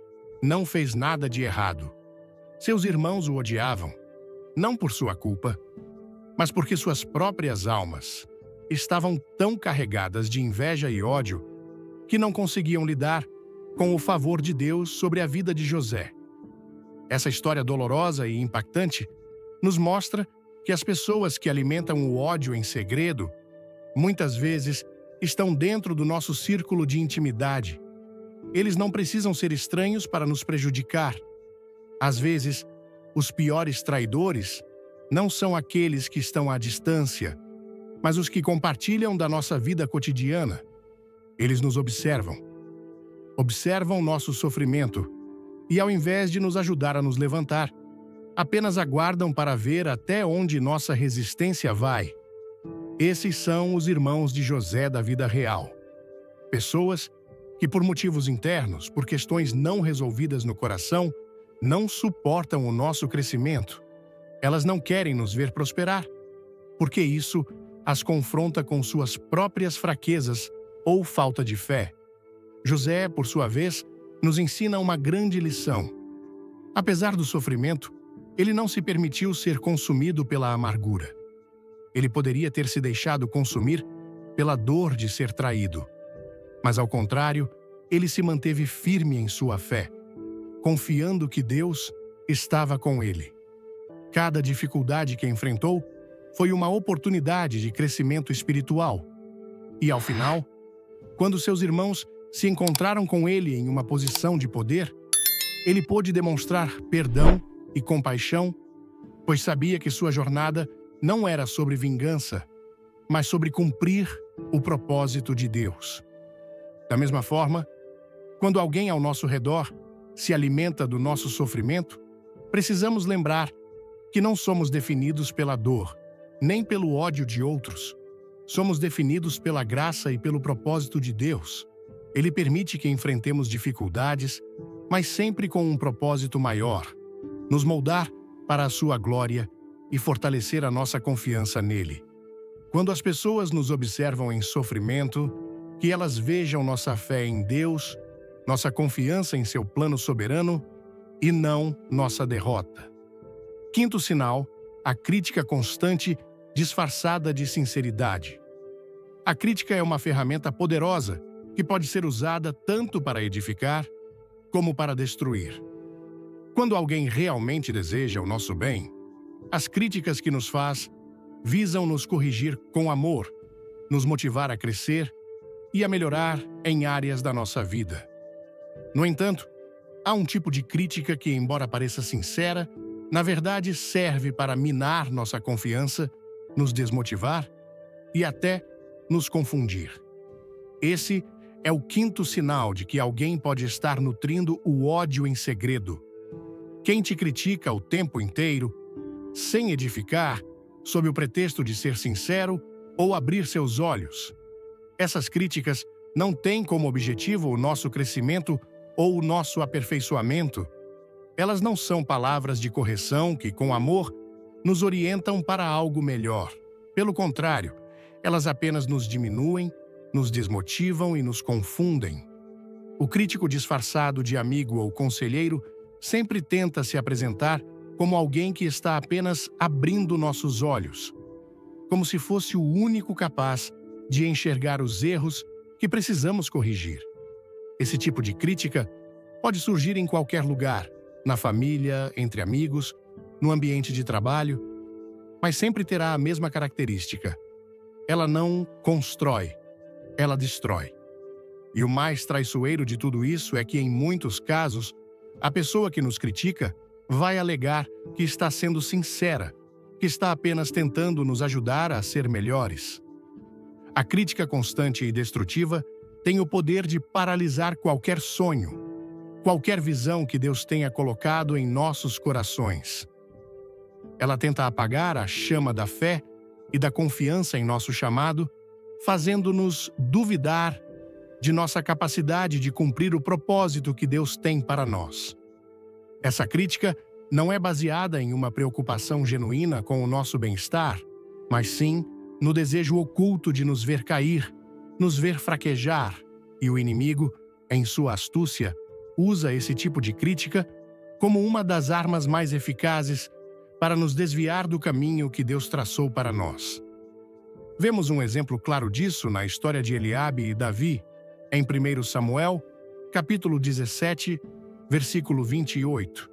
não fez nada de errado. Seus irmãos o odiavam, não por sua culpa, mas porque suas próprias almas estavam tão carregadas de inveja e ódio que não conseguiam lidar com o favor de Deus sobre a vida de José. Essa história dolorosa e impactante nos mostra que as pessoas que alimentam o ódio em segredo, muitas vezes, estão dentro do nosso círculo de intimidade. Eles não precisam ser estranhos para nos prejudicar. Às vezes, Os piores traidores não são aqueles que estão à distância, mas os que compartilham da nossa vida cotidiana. Eles nos observam nosso sofrimento e, ao invés de nos ajudar a nos levantar, apenas aguardam para ver até onde nossa resistência vai. Esses são os irmãos de José da vida real. Pessoas que, por motivos internos, por questões não resolvidas no coração, não suportam o nosso crescimento. Elas não querem nos ver prosperar, porque isso as confronta com suas próprias fraquezas ou falta de fé. José, por sua vez, nos ensina uma grande lição. Apesar do sofrimento, ele não se permitiu ser consumido pela amargura. Ele poderia ter se deixado consumir pela dor de ser traído. Mas, ao contrário, ele se manteve firme em sua fé, confiando que Deus estava com ele. Cada dificuldade que enfrentou foi uma oportunidade de crescimento espiritual. E, ao final, quando seus irmãos se encontraram com ele em uma posição de poder, ele pôde demonstrar perdão e compaixão, pois sabia que sua jornada não era sobre vingança, mas sobre cumprir o propósito de Deus. Da mesma forma, quando alguém ao nosso redor se alimenta do nosso sofrimento, precisamos lembrar que não somos definidos pela dor, nem pelo ódio de outros. Somos definidos pela graça e pelo propósito de Deus. Ele permite que enfrentemos dificuldades, mas sempre com um propósito maior: nos moldar para a sua glória e fortalecer a nossa confiança nele. Quando as pessoas nos observam em sofrimento, que elas vejam nossa fé em Deus, nossa confiança em seu plano soberano e não nossa derrota. Quinto sinal, a crítica constante disfarçada de sinceridade. A crítica é uma ferramenta poderosa que pode ser usada tanto para edificar como para destruir. Quando alguém realmente deseja o nosso bem, as críticas que nos faz visam nos corrigir com amor, nos motivar a crescer e a melhorar em áreas da nossa vida. No entanto, há um tipo de crítica que, embora pareça sincera, na verdade serve para minar nossa confiança, nos desmotivar e até nos confundir. Esse é o quinto sinal de que alguém pode estar nutrindo o ódio em segredo. Quem te critica o tempo inteiro, sem edificar, sob o pretexto de ser sincero ou abrir seus olhos. Essas críticas não têm como objetivo o nosso crescimento ou o nosso aperfeiçoamento. Elas não são palavras de correção que, com amor, nos orientam para algo melhor. Pelo contrário, elas apenas nos diminuem, nos desmotivam e nos confundem. O crítico disfarçado de amigo ou conselheiro sempre tenta se apresentar como alguém que está apenas abrindo nossos olhos, como se fosse o único capaz de enxergar os erros que precisamos corrigir. Esse tipo de crítica pode surgir em qualquer lugar, na família, entre amigos, no ambiente de trabalho, mas sempre terá a mesma característica. Ela não constrói, ela destrói. E o mais traiçoeiro de tudo isso é que, em muitos casos, a pessoa que nos critica vai alegar que está sendo sincera, que está apenas tentando nos ajudar a ser melhores. A crítica constante e destrutiva tem o poder de paralisar qualquer sonho, qualquer visão que Deus tenha colocado em nossos corações. Ela tenta apagar a chama da fé e da confiança em nosso chamado, fazendo-nos duvidar de nossa capacidade de cumprir o propósito que Deus tem para nós. Essa crítica não é baseada em uma preocupação genuína com o nosso bem-estar, mas sim no desejo oculto de nos ver cair, nos ver fraquejar, e o inimigo, em sua astúcia, usa esse tipo de crítica como uma das armas mais eficazes para nos desviar do caminho que Deus traçou para nós. Vemos um exemplo claro disso na história de Eliabe e Davi, em 1 Samuel, capítulo 17, versículo 28.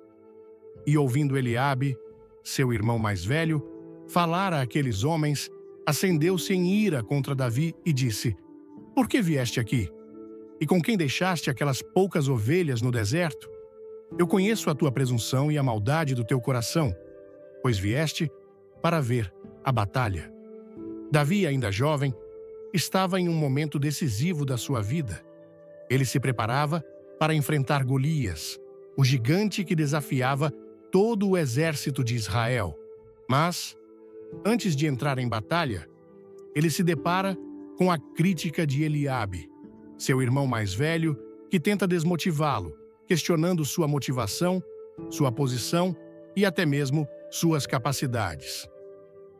E ouvindo Eliabe, seu irmão mais velho, falar àqueles homens, acendeu-se em ira contra Davi e disse: Por que vieste aqui? E com quem deixaste aquelas poucas ovelhas no deserto? Eu conheço a tua presunção e a maldade do teu coração, pois vieste para ver a batalha. Davi, ainda jovem, estava em um momento decisivo da sua vida. Ele se preparava para enfrentar Golias, o gigante que desafiava todo o exército de Israel. Mas, antes de entrar em batalha, ele se depara com a crítica de Eliabe, seu irmão mais velho, que tenta desmotivá-lo, questionando sua motivação, sua posição e até mesmo suas capacidades.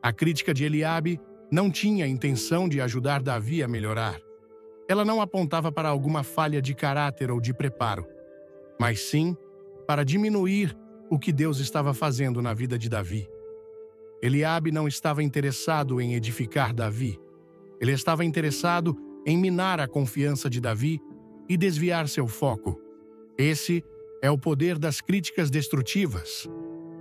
A crítica de Eliabe não tinha a intenção de ajudar Davi a melhorar. Ela não apontava para alguma falha de caráter ou de preparo, mas sim para diminuir o que Deus estava fazendo na vida de Davi. Eliabe não estava interessado em edificar Davi. Ele estava interessado em minar a confiança de Davi e desviar seu foco. Esse é o poder das críticas destrutivas.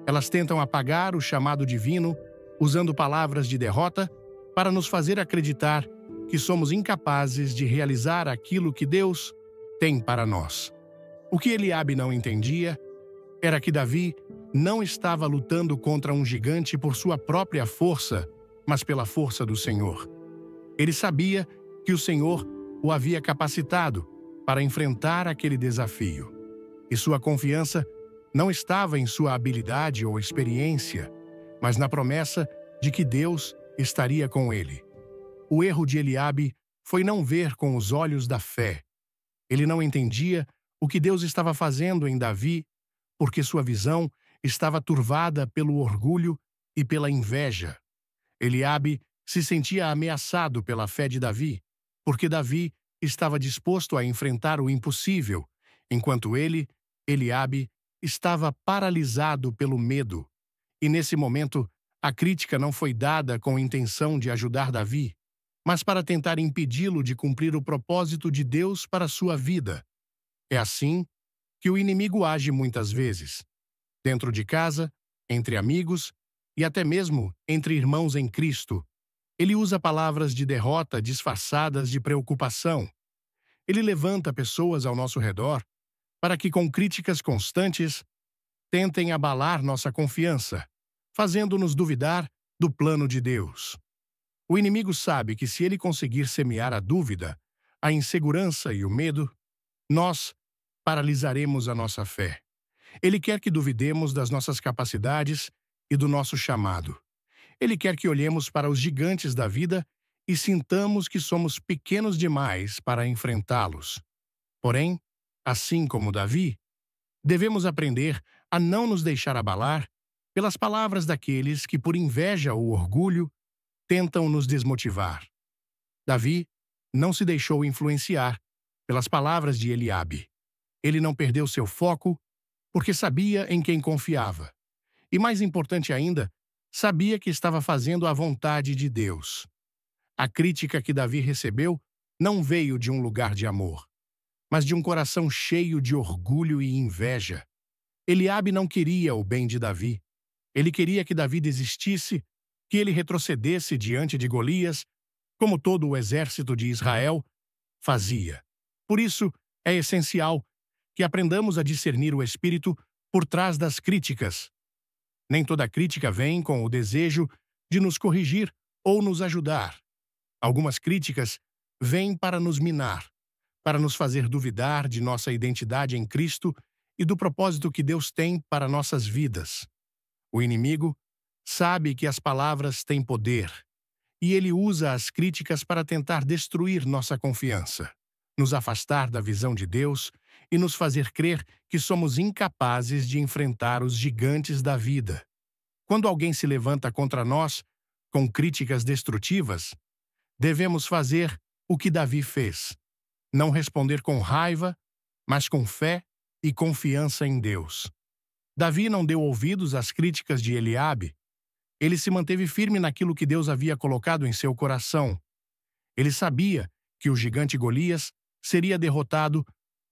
Elas tentam apagar o chamado divino, usando palavras de derrota para nos fazer acreditar que somos incapazes de realizar aquilo que Deus tem para nós. O que Eliabe não entendia era que Davi não estava lutando contra um gigante por sua própria força, mas pela força do Senhor. Ele sabia que o Senhor o havia capacitado para enfrentar aquele desafio. E sua confiança não estava em sua habilidade ou experiência, mas na promessa de que Deus estaria com ele. O erro de Eliabe foi não ver com os olhos da fé. Ele não entendia o que Deus estava fazendo em Davi, porque sua visão estava turvada pelo orgulho e pela inveja. Eliabe se sentia ameaçado pela fé de Davi, porque Davi estava disposto a enfrentar o impossível, enquanto ele, Eliabe, estava paralisado pelo medo. E nesse momento, a crítica não foi dada com a intenção de ajudar Davi, mas para tentar impedi-lo de cumprir o propósito de Deus para sua vida. É assim que o inimigo age muitas vezes, dentro de casa, entre amigos e até mesmo entre irmãos em Cristo. Ele usa palavras de derrota disfarçadas de preocupação. Ele levanta pessoas ao nosso redor para que, com críticas constantes, tentem abalar nossa confiança, fazendo-nos duvidar do plano de Deus. O inimigo sabe que se ele conseguir semear a dúvida, a insegurança e o medo, nós paralisaremos a nossa fé. Ele quer que duvidemos das nossas capacidades e do nosso chamado. Ele quer que olhemos para os gigantes da vida e sintamos que somos pequenos demais para enfrentá-los. Porém, assim como Davi, devemos aprender a não nos deixar abalar pelas palavras daqueles que, por inveja ou orgulho, tentam nos desmotivar. Davi não se deixou influenciar pelas palavras de Eliabe. Ele não perdeu seu foco porque sabia em quem confiava. E mais importante ainda, sabia que estava fazendo a vontade de Deus. A crítica que Davi recebeu não veio de um lugar de amor, mas de um coração cheio de orgulho e inveja. Eliabe não queria o bem de Davi. Ele queria que Davi desistisse, que ele retrocedesse diante de Golias, como todo o exército de Israel fazia. Por isso, é essencial que aprendamos a discernir o espírito por trás das críticas. Nem toda crítica vem com o desejo de nos corrigir ou nos ajudar. Algumas críticas vêm para nos minar, para nos fazer duvidar de nossa identidade em Cristo e do propósito que Deus tem para nossas vidas. O inimigo sabe que as palavras têm poder, e ele usa as críticas para tentar destruir nossa confiança, nos afastar da visão de Deus e nos fazer crer que somos incapazes de enfrentar os gigantes da vida. Quando alguém se levanta contra nós com críticas destrutivas, devemos fazer o que Davi fez: não responder com raiva, mas com fé e confiança em Deus. Davi não deu ouvidos às críticas de Eliabe. Ele se manteve firme naquilo que Deus havia colocado em seu coração. Ele sabia que o gigante Golias seria derrotado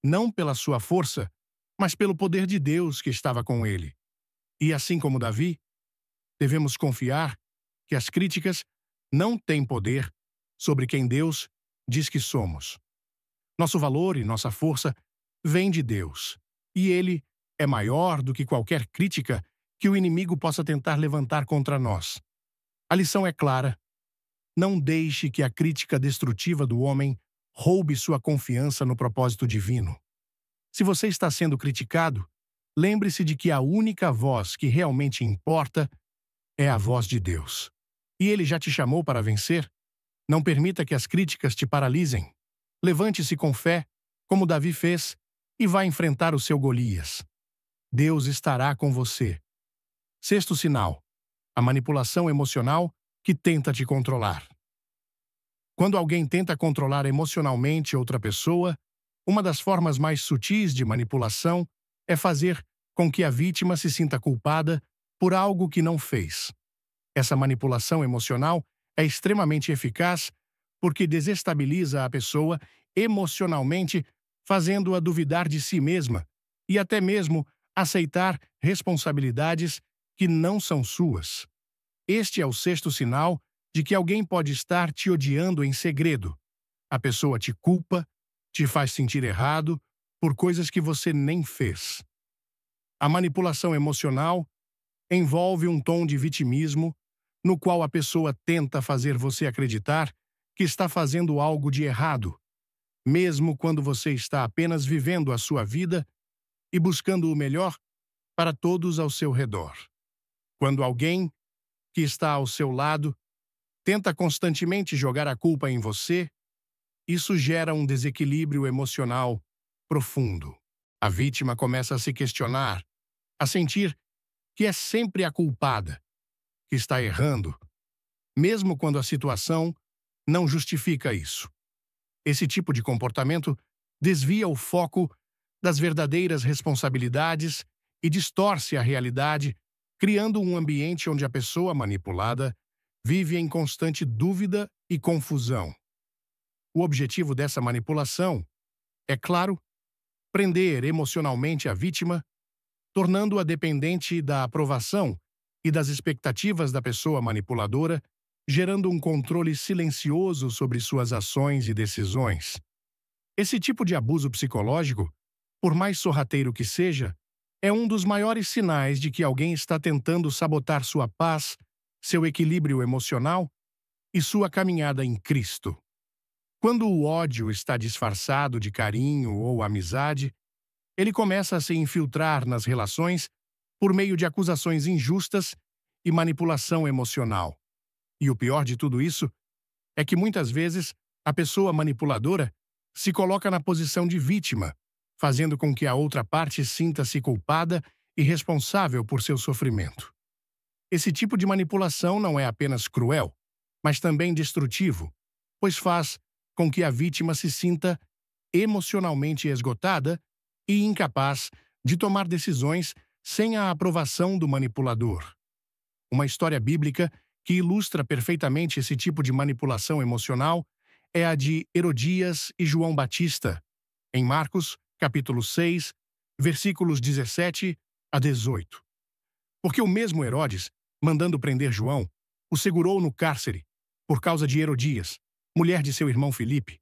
não pela sua força, mas pelo poder de Deus que estava com ele. E assim como Davi, devemos confiar que as críticas não têm poder sobre quem Deus diz que somos. Nosso valor e nossa força vêm de Deus, e Ele é maior do que qualquer crítica que o inimigo possa tentar levantar contra nós. A lição é clara. Não deixe que a crítica destrutiva do homem roube sua confiança no propósito divino. Se você está sendo criticado, lembre-se de que a única voz que realmente importa é a voz de Deus. E Ele já te chamou para vencer? Não permita que as críticas te paralisem. Levante-se com fé, como Davi fez, e vá enfrentar o seu Golias. Deus estará com você. Sexto sinal: a manipulação emocional que tenta te controlar. Quando alguém tenta controlar emocionalmente outra pessoa, uma das formas mais sutis de manipulação é fazer com que a vítima se sinta culpada por algo que não fez. Essa manipulação emocional é extremamente eficaz porque desestabiliza a pessoa emocionalmente, fazendo-a duvidar de si mesma e até mesmo aceitar responsabilidades que não são suas. Este é o sexto sinal de que alguém pode estar te odiando em segredo. A pessoa te culpa, te faz sentir errado por coisas que você nem fez. A manipulação emocional envolve um tom de vitimismo, no qual a pessoa tenta fazer você acreditar que está fazendo algo de errado, mesmo quando você está apenas vivendo a sua vida e buscando o melhor para todos ao seu redor. Quando alguém que está ao seu lado tenta constantemente jogar a culpa em você, isso gera um desequilíbrio emocional profundo. A vítima começa a se questionar, a sentir que é sempre a culpada, que está errando, mesmo quando a situação não justifica isso. Esse tipo de comportamento desvia o foco das verdadeiras responsabilidades e distorce a realidade, criando um ambiente onde a pessoa manipulada vive em constante dúvida e confusão. O objetivo dessa manipulação é, claro, prender emocionalmente a vítima, tornando-a dependente da aprovação e das expectativas da pessoa manipuladora, gerando um controle silencioso sobre suas ações e decisões. Esse tipo de abuso psicológico, por mais sorrateiro que seja, é um dos maiores sinais de que alguém está tentando sabotar sua paz, seu equilíbrio emocional e sua caminhada em Cristo. Quando o ódio está disfarçado de carinho ou amizade, ele começa a se infiltrar nas relações por meio de acusações injustas e manipulação emocional. E o pior de tudo isso é que muitas vezes a pessoa manipuladora se coloca na posição de vítima, fazendo com que a outra parte sinta-se culpada e responsável por seu sofrimento. Esse tipo de manipulação não é apenas cruel, mas também destrutivo, pois faz com que a vítima se sinta emocionalmente esgotada e incapaz de tomar decisões sem a aprovação do manipulador. Uma história bíblica que ilustra perfeitamente esse tipo de manipulação emocional é a de Herodias e João Batista, em Marcos, capítulo 6, versículos 17 a 18. Porque o mesmo Herodes, mandando prender João, o segurou no cárcere, por causa de Herodias, mulher de seu irmão Filipe,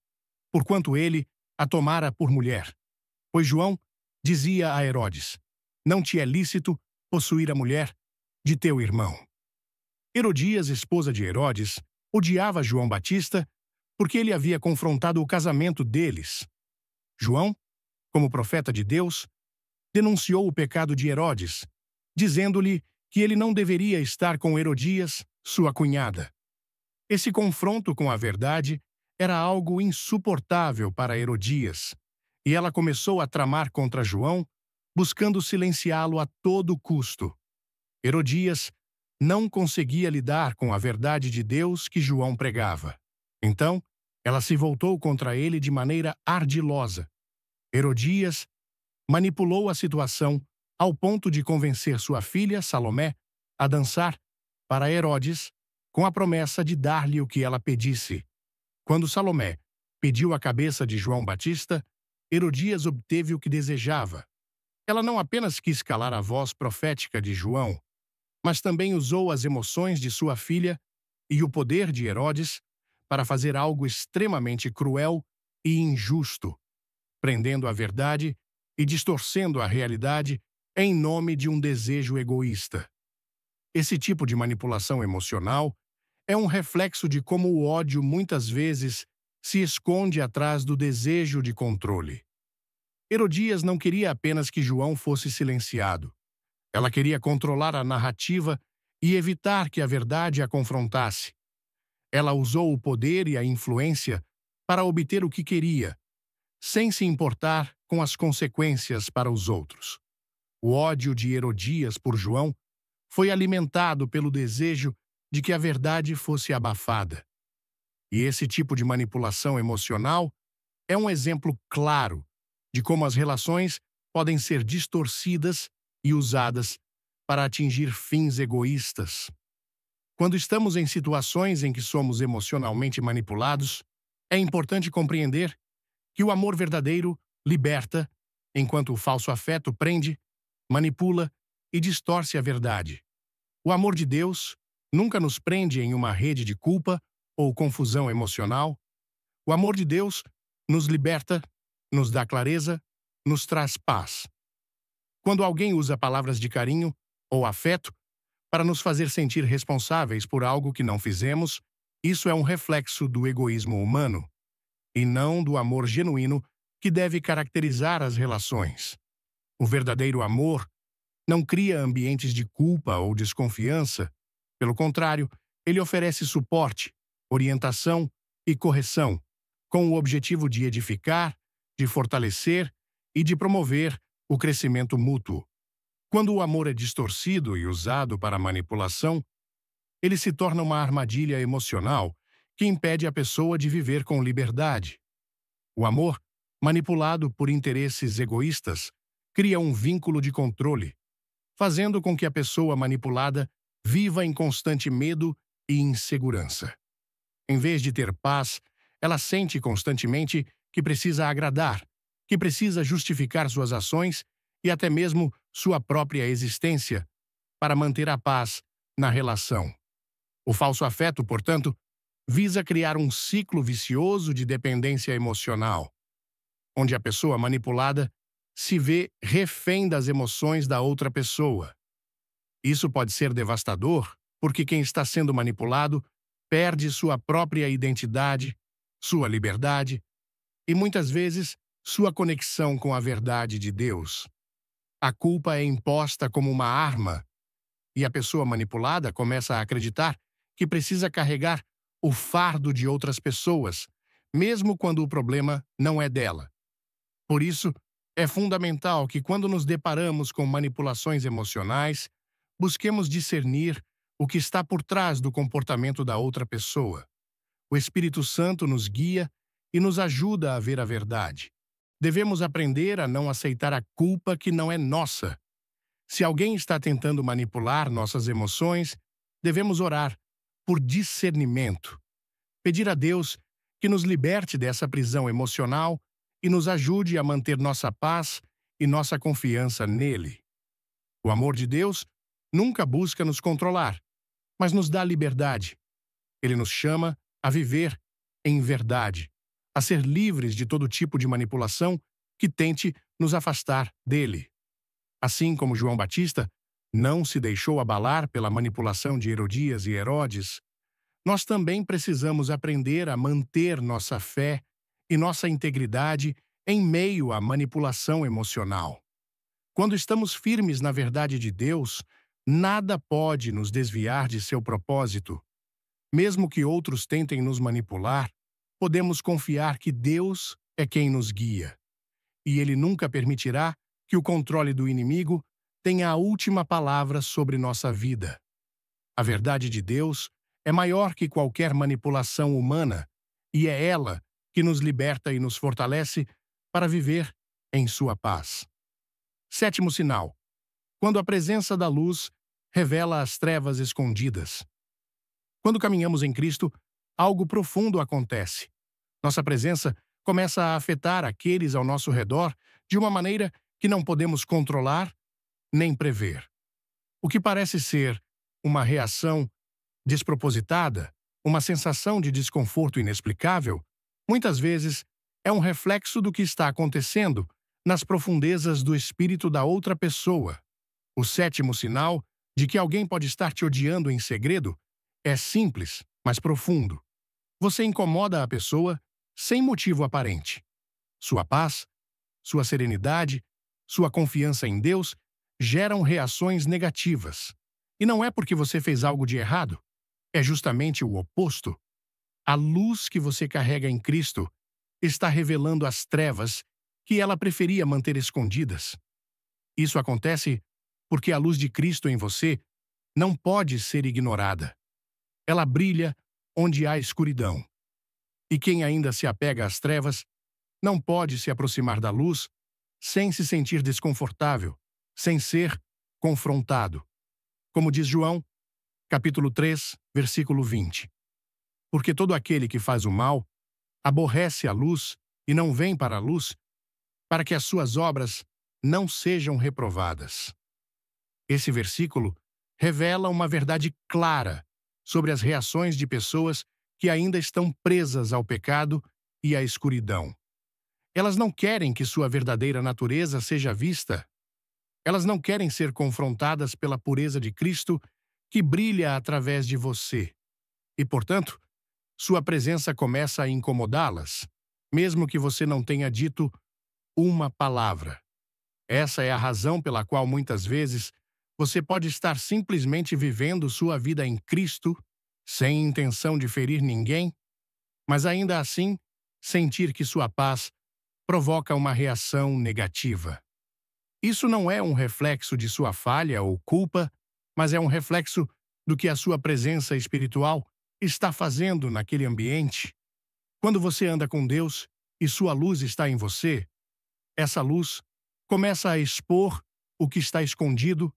porquanto ele a tomara por mulher. Pois João dizia a Herodes: não te é lícito possuir a mulher de teu irmão. Herodias, esposa de Herodes, odiava João Batista porque ele havia confrontado o casamento deles. João, como profeta de Deus, denunciou o pecado de Herodes, dizendo-lhe que ele não deveria estar com Herodias, sua cunhada. Esse confronto com a verdade era algo insuportável para Herodias, e ela começou a tramar contra João, buscando silenciá-lo a todo custo. Herodias não conseguia lidar com a verdade de Deus que João pregava. Então, ela se voltou contra ele de maneira ardilosa. Herodias manipulou a situação ao ponto de convencer sua filha, Salomé, a dançar para Herodes, com a promessa de dar-lhe o que ela pedisse. Quando Salomé pediu a cabeça de João Batista, Herodias obteve o que desejava. Ela não apenas quis calar a voz profética de João, mas também usou as emoções de sua filha e o poder de Herodes para fazer algo extremamente cruel e injusto, prendendo a verdade e distorcendo a realidade em nome de um desejo egoísta. Esse tipo de manipulação emocional é um reflexo de como o ódio muitas vezes se esconde atrás do desejo de controle. Herodias não queria apenas que João fosse silenciado. Ela queria controlar a narrativa e evitar que a verdade a confrontasse. Ela usou o poder e a influência para obter o que queria, sem se importar com as consequências para os outros. O ódio de Herodias por João foi alimentado pelo desejo de que a verdade fosse abafada. E esse tipo de manipulação emocional é um exemplo claro de como as relações podem ser distorcidas e usadas para atingir fins egoístas. Quando estamos em situações em que somos emocionalmente manipulados, é importante compreender que o amor verdadeiro liberta, enquanto o falso afeto prende, manipula e distorce a verdade. O amor de Deus nunca nos prende em uma rede de culpa ou confusão emocional. O amor de Deus nos liberta, nos dá clareza, nos traz paz. Quando alguém usa palavras de carinho ou afeto para nos fazer sentir responsáveis por algo que não fizemos, isso é um reflexo do egoísmo humano, e não do amor genuíno que deve caracterizar as relações. O verdadeiro amor não cria ambientes de culpa ou desconfiança. Pelo contrário, ele oferece suporte, orientação e correção, com o objetivo de edificar, de fortalecer e de promover o crescimento mútuo. Quando o amor é distorcido e usado para manipulação, ele se torna uma armadilha emocional que impede a pessoa de viver com liberdade. O amor, manipulado por interesses egoístas, cria um vínculo de controle, fazendo com que a pessoa manipulada viva em constante medo e insegurança. Em vez de ter paz, ela sente constantemente que precisa agradar, que precisa justificar suas ações e até mesmo sua própria existência para manter a paz na relação. O falso afeto, portanto, visa criar um ciclo vicioso de dependência emocional, onde a pessoa manipulada se vê refém das emoções da outra pessoa. Isso pode ser devastador, porque quem está sendo manipulado perde sua própria identidade, sua liberdade e, muitas vezes, sua conexão com a verdade de Deus. A culpa é imposta como uma arma, e a pessoa manipulada começa a acreditar que precisa carregar o fardo de outras pessoas, mesmo quando o problema não é dela. Por isso, é fundamental que, quando nos deparamos com manipulações emocionais, busquemos discernir o que está por trás do comportamento da outra pessoa. O Espírito Santo nos guia e nos ajuda a ver a verdade. Devemos aprender a não aceitar a culpa que não é nossa. Se alguém está tentando manipular nossas emoções, devemos orar por discernimento. Pedir a Deus que nos liberte dessa prisão emocional e nos ajude a manter nossa paz e nossa confiança nele. O amor de Deus nunca busca nos controlar, mas nos dá liberdade. Ele nos chama a viver em verdade, a ser livres de todo tipo de manipulação que tente nos afastar dele. Assim como João Batista não se deixou abalar pela manipulação de Herodias e Herodes, nós também precisamos aprender a manter nossa fé e nossa integridade em meio à manipulação emocional. Quando estamos firmes na verdade de Deus, nada pode nos desviar de seu propósito. Mesmo que outros tentem nos manipular, podemos confiar que Deus é quem nos guia. E Ele nunca permitirá que o controle do inimigo tenha a última palavra sobre nossa vida. A verdade de Deus é maior que qualquer manipulação humana, e é ela que nos liberta e nos fortalece para viver em sua paz. Sétimo sinal: quando a presença da luz revela as trevas escondidas. Quando caminhamos em Cristo, algo profundo acontece. Nossa presença começa a afetar aqueles ao nosso redor de uma maneira que não podemos controlar nem prever. O que parece ser uma reação despropositada, uma sensação de desconforto inexplicável, muitas vezes é um reflexo do que está acontecendo nas profundezas do espírito da outra pessoa. O sétimo sinal de que alguém pode estar te odiando em segredo é simples, mas profundo. Você incomoda a pessoa sem motivo aparente. Sua paz, sua serenidade, sua confiança em Deus geram reações negativas. E não é porque você fez algo de errado, é justamente o oposto. A luz que você carrega em Cristo está revelando as trevas que ela preferia manter escondidas. Isso acontece porque a luz de Cristo em você não pode ser ignorada. Ela brilha onde há escuridão. E quem ainda se apega às trevas não pode se aproximar da luz sem se sentir desconfortável, sem ser confrontado. Como diz João, capítulo 3, versículo 20. Porque todo aquele que faz o mal aborrece a luz e não vem para a luz, para que as suas obras não sejam reprovadas. Esse versículo revela uma verdade clara sobre as reações de pessoas que ainda estão presas ao pecado e à escuridão. Elas não querem que sua verdadeira natureza seja vista. Elas não querem ser confrontadas pela pureza de Cristo que brilha através de você. E, portanto, sua presença começa a incomodá-las, mesmo que você não tenha dito uma palavra. Essa é a razão pela qual muitas vezes você pode estar simplesmente vivendo sua vida em Cristo, sem intenção de ferir ninguém, mas ainda assim sentir que sua paz provoca uma reação negativa. Isso não é um reflexo de sua falha ou culpa, mas é um reflexo do que a sua presença espiritual está fazendo naquele ambiente. Quando você anda com Deus e sua luz está em você, essa luz começa a expor o que está escondido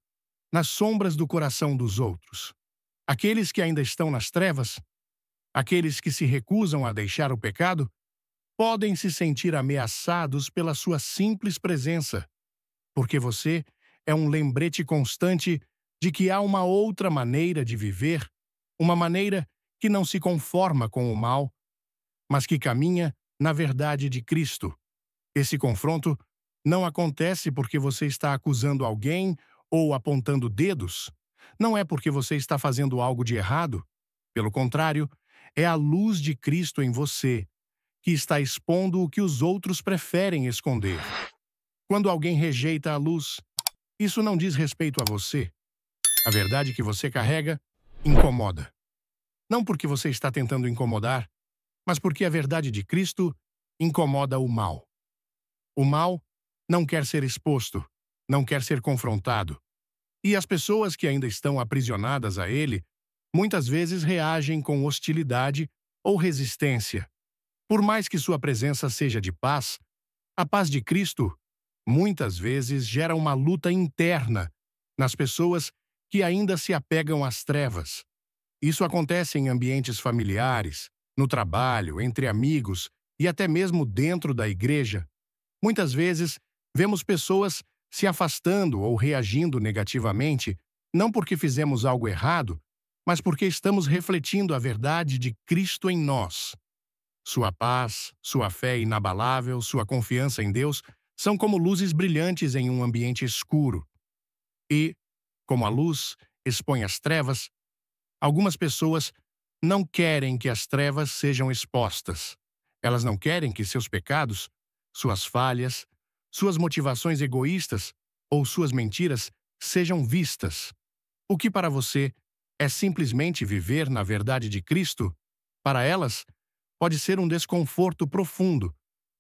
nas sombras do coração dos outros. Aqueles que ainda estão nas trevas, aqueles que se recusam a deixar o pecado, podem se sentir ameaçados pela sua simples presença, porque você é um lembrete constante de que há uma outra maneira de viver, uma maneira que não se conforma com o mal, mas que caminha na verdade de Cristo. Esse confronto não acontece porque você está acusando alguém ou apontando dedos. Não é porque você está fazendo algo de errado. Pelo contrário, é a luz de Cristo em você que está expondo o que os outros preferem esconder. Quando alguém rejeita a luz, isso não diz respeito a você. A verdade que você carrega incomoda. Não porque você está tentando incomodar, mas porque a verdade de Cristo incomoda o mal. O mal não quer ser exposto, não quer ser confrontado. E as pessoas que ainda estão aprisionadas a ele, muitas vezes reagem com hostilidade ou resistência. Por mais que sua presença seja de paz, a paz de Cristo muitas vezes gera uma luta interna nas pessoas que ainda se apegam às trevas. Isso acontece em ambientes familiares, no trabalho, entre amigos e até mesmo dentro da igreja. Muitas vezes, vemos pessoas se afastando ou reagindo negativamente, não porque fizemos algo errado, mas porque estamos refletindo a verdade de Cristo em nós. Sua paz, sua fé inabalável, sua confiança em Deus são como luzes brilhantes em um ambiente escuro. E, como a luz expõe as trevas, algumas pessoas não querem que as trevas sejam expostas. Elas não querem que seus pecados, suas falhas, suas motivações egoístas ou suas mentiras sejam vistas. O que para você é simplesmente viver na verdade de Cristo, para elas pode ser um desconforto profundo,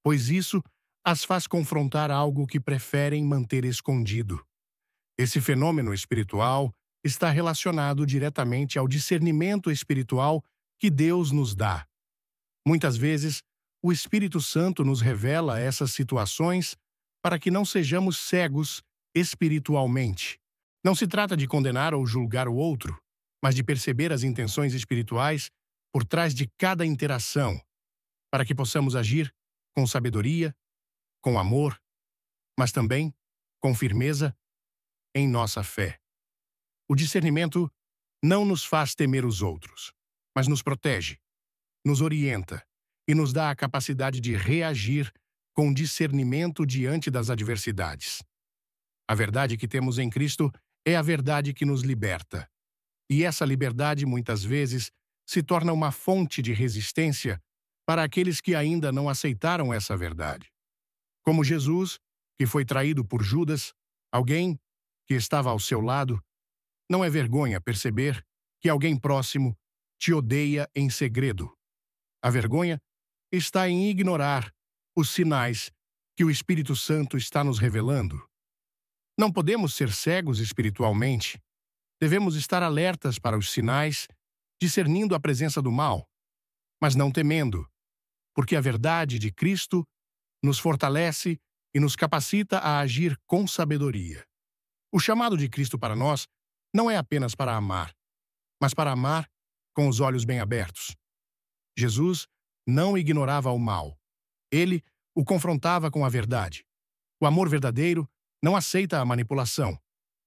pois isso as faz confrontar algo que preferem manter escondido. Esse fenômeno espiritual está relacionado diretamente ao discernimento espiritual que Deus nos dá. Muitas vezes, o Espírito Santo nos revela essas situações para que não sejamos cegos espiritualmente. Não se trata de condenar ou julgar o outro, mas de perceber as intenções espirituais por trás de cada interação, para que possamos agir com sabedoria, com amor, mas também com firmeza em nossa fé. O discernimento não nos faz temer os outros, mas nos protege, nos orienta e nos dá a capacidade de reagir com discernimento diante das adversidades. A verdade que temos em Cristo É a verdade que nos liberta. E essa liberdade, muitas vezes, se torna uma fonte de resistência para aqueles que ainda não aceitaram essa verdade. Como Jesus, que foi traído por Judas, alguém que estava ao seu lado, não é vergonha perceber que alguém próximo te odeia em segredo. A vergonha está em ignorar os sinais que o Espírito Santo está nos revelando. Não podemos ser cegos espiritualmente. Devemos estar alertas para os sinais, discernindo a presença do mal, mas não temendo, porque a verdade de Cristo nos fortalece e nos capacita a agir com sabedoria. O chamado de Cristo para nós não é apenas para amar, mas para amar com os olhos bem abertos. Jesus não ignorava o mal. Ele o confrontava com a verdade. O amor verdadeiro não aceita a manipulação,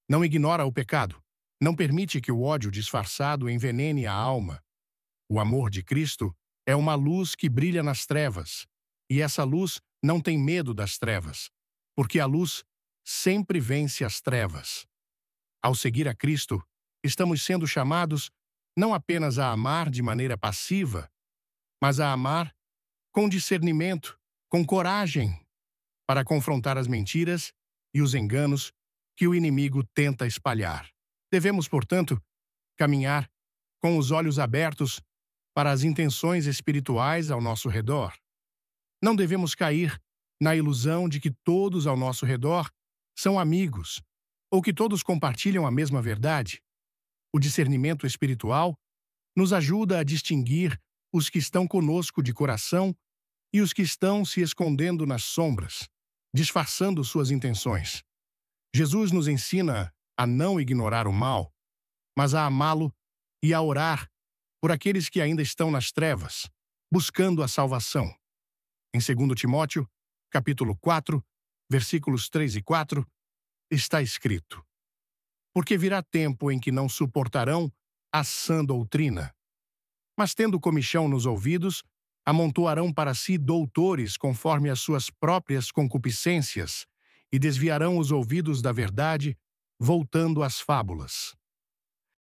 não ignora o pecado, não permite que o ódio disfarçado envenene a alma. O amor de Cristo é uma luz que brilha nas trevas, e essa luz não tem medo das trevas, porque a luz sempre vence as trevas. Ao seguir a Cristo, estamos sendo chamados não apenas a amar de maneira passiva, mas a amar com discernimento, com coragem, para confrontar as mentiras e os enganos que o inimigo tenta espalhar. Devemos, portanto, caminhar com os olhos abertos para as intenções espirituais ao nosso redor. Não devemos cair na ilusão de que todos ao nosso redor são amigos ou que todos compartilham a mesma verdade. O discernimento espiritual nos ajuda a distinguir os que estão conosco de coração e os que estão se escondendo nas sombras, disfarçando suas intenções. Jesus nos ensina a não ignorar o mal, mas a amá-lo e a orar por aqueles que ainda estão nas trevas, buscando a salvação. Em 2 Timóteo, capítulo 4, versículos 3 e 4, está escrito: Porque virá tempo em que não suportarão a sã doutrina, mas tendo comichão nos ouvidos, amontoarão para si doutores conforme as suas próprias concupiscências e desviarão os ouvidos da verdade, voltando às fábulas.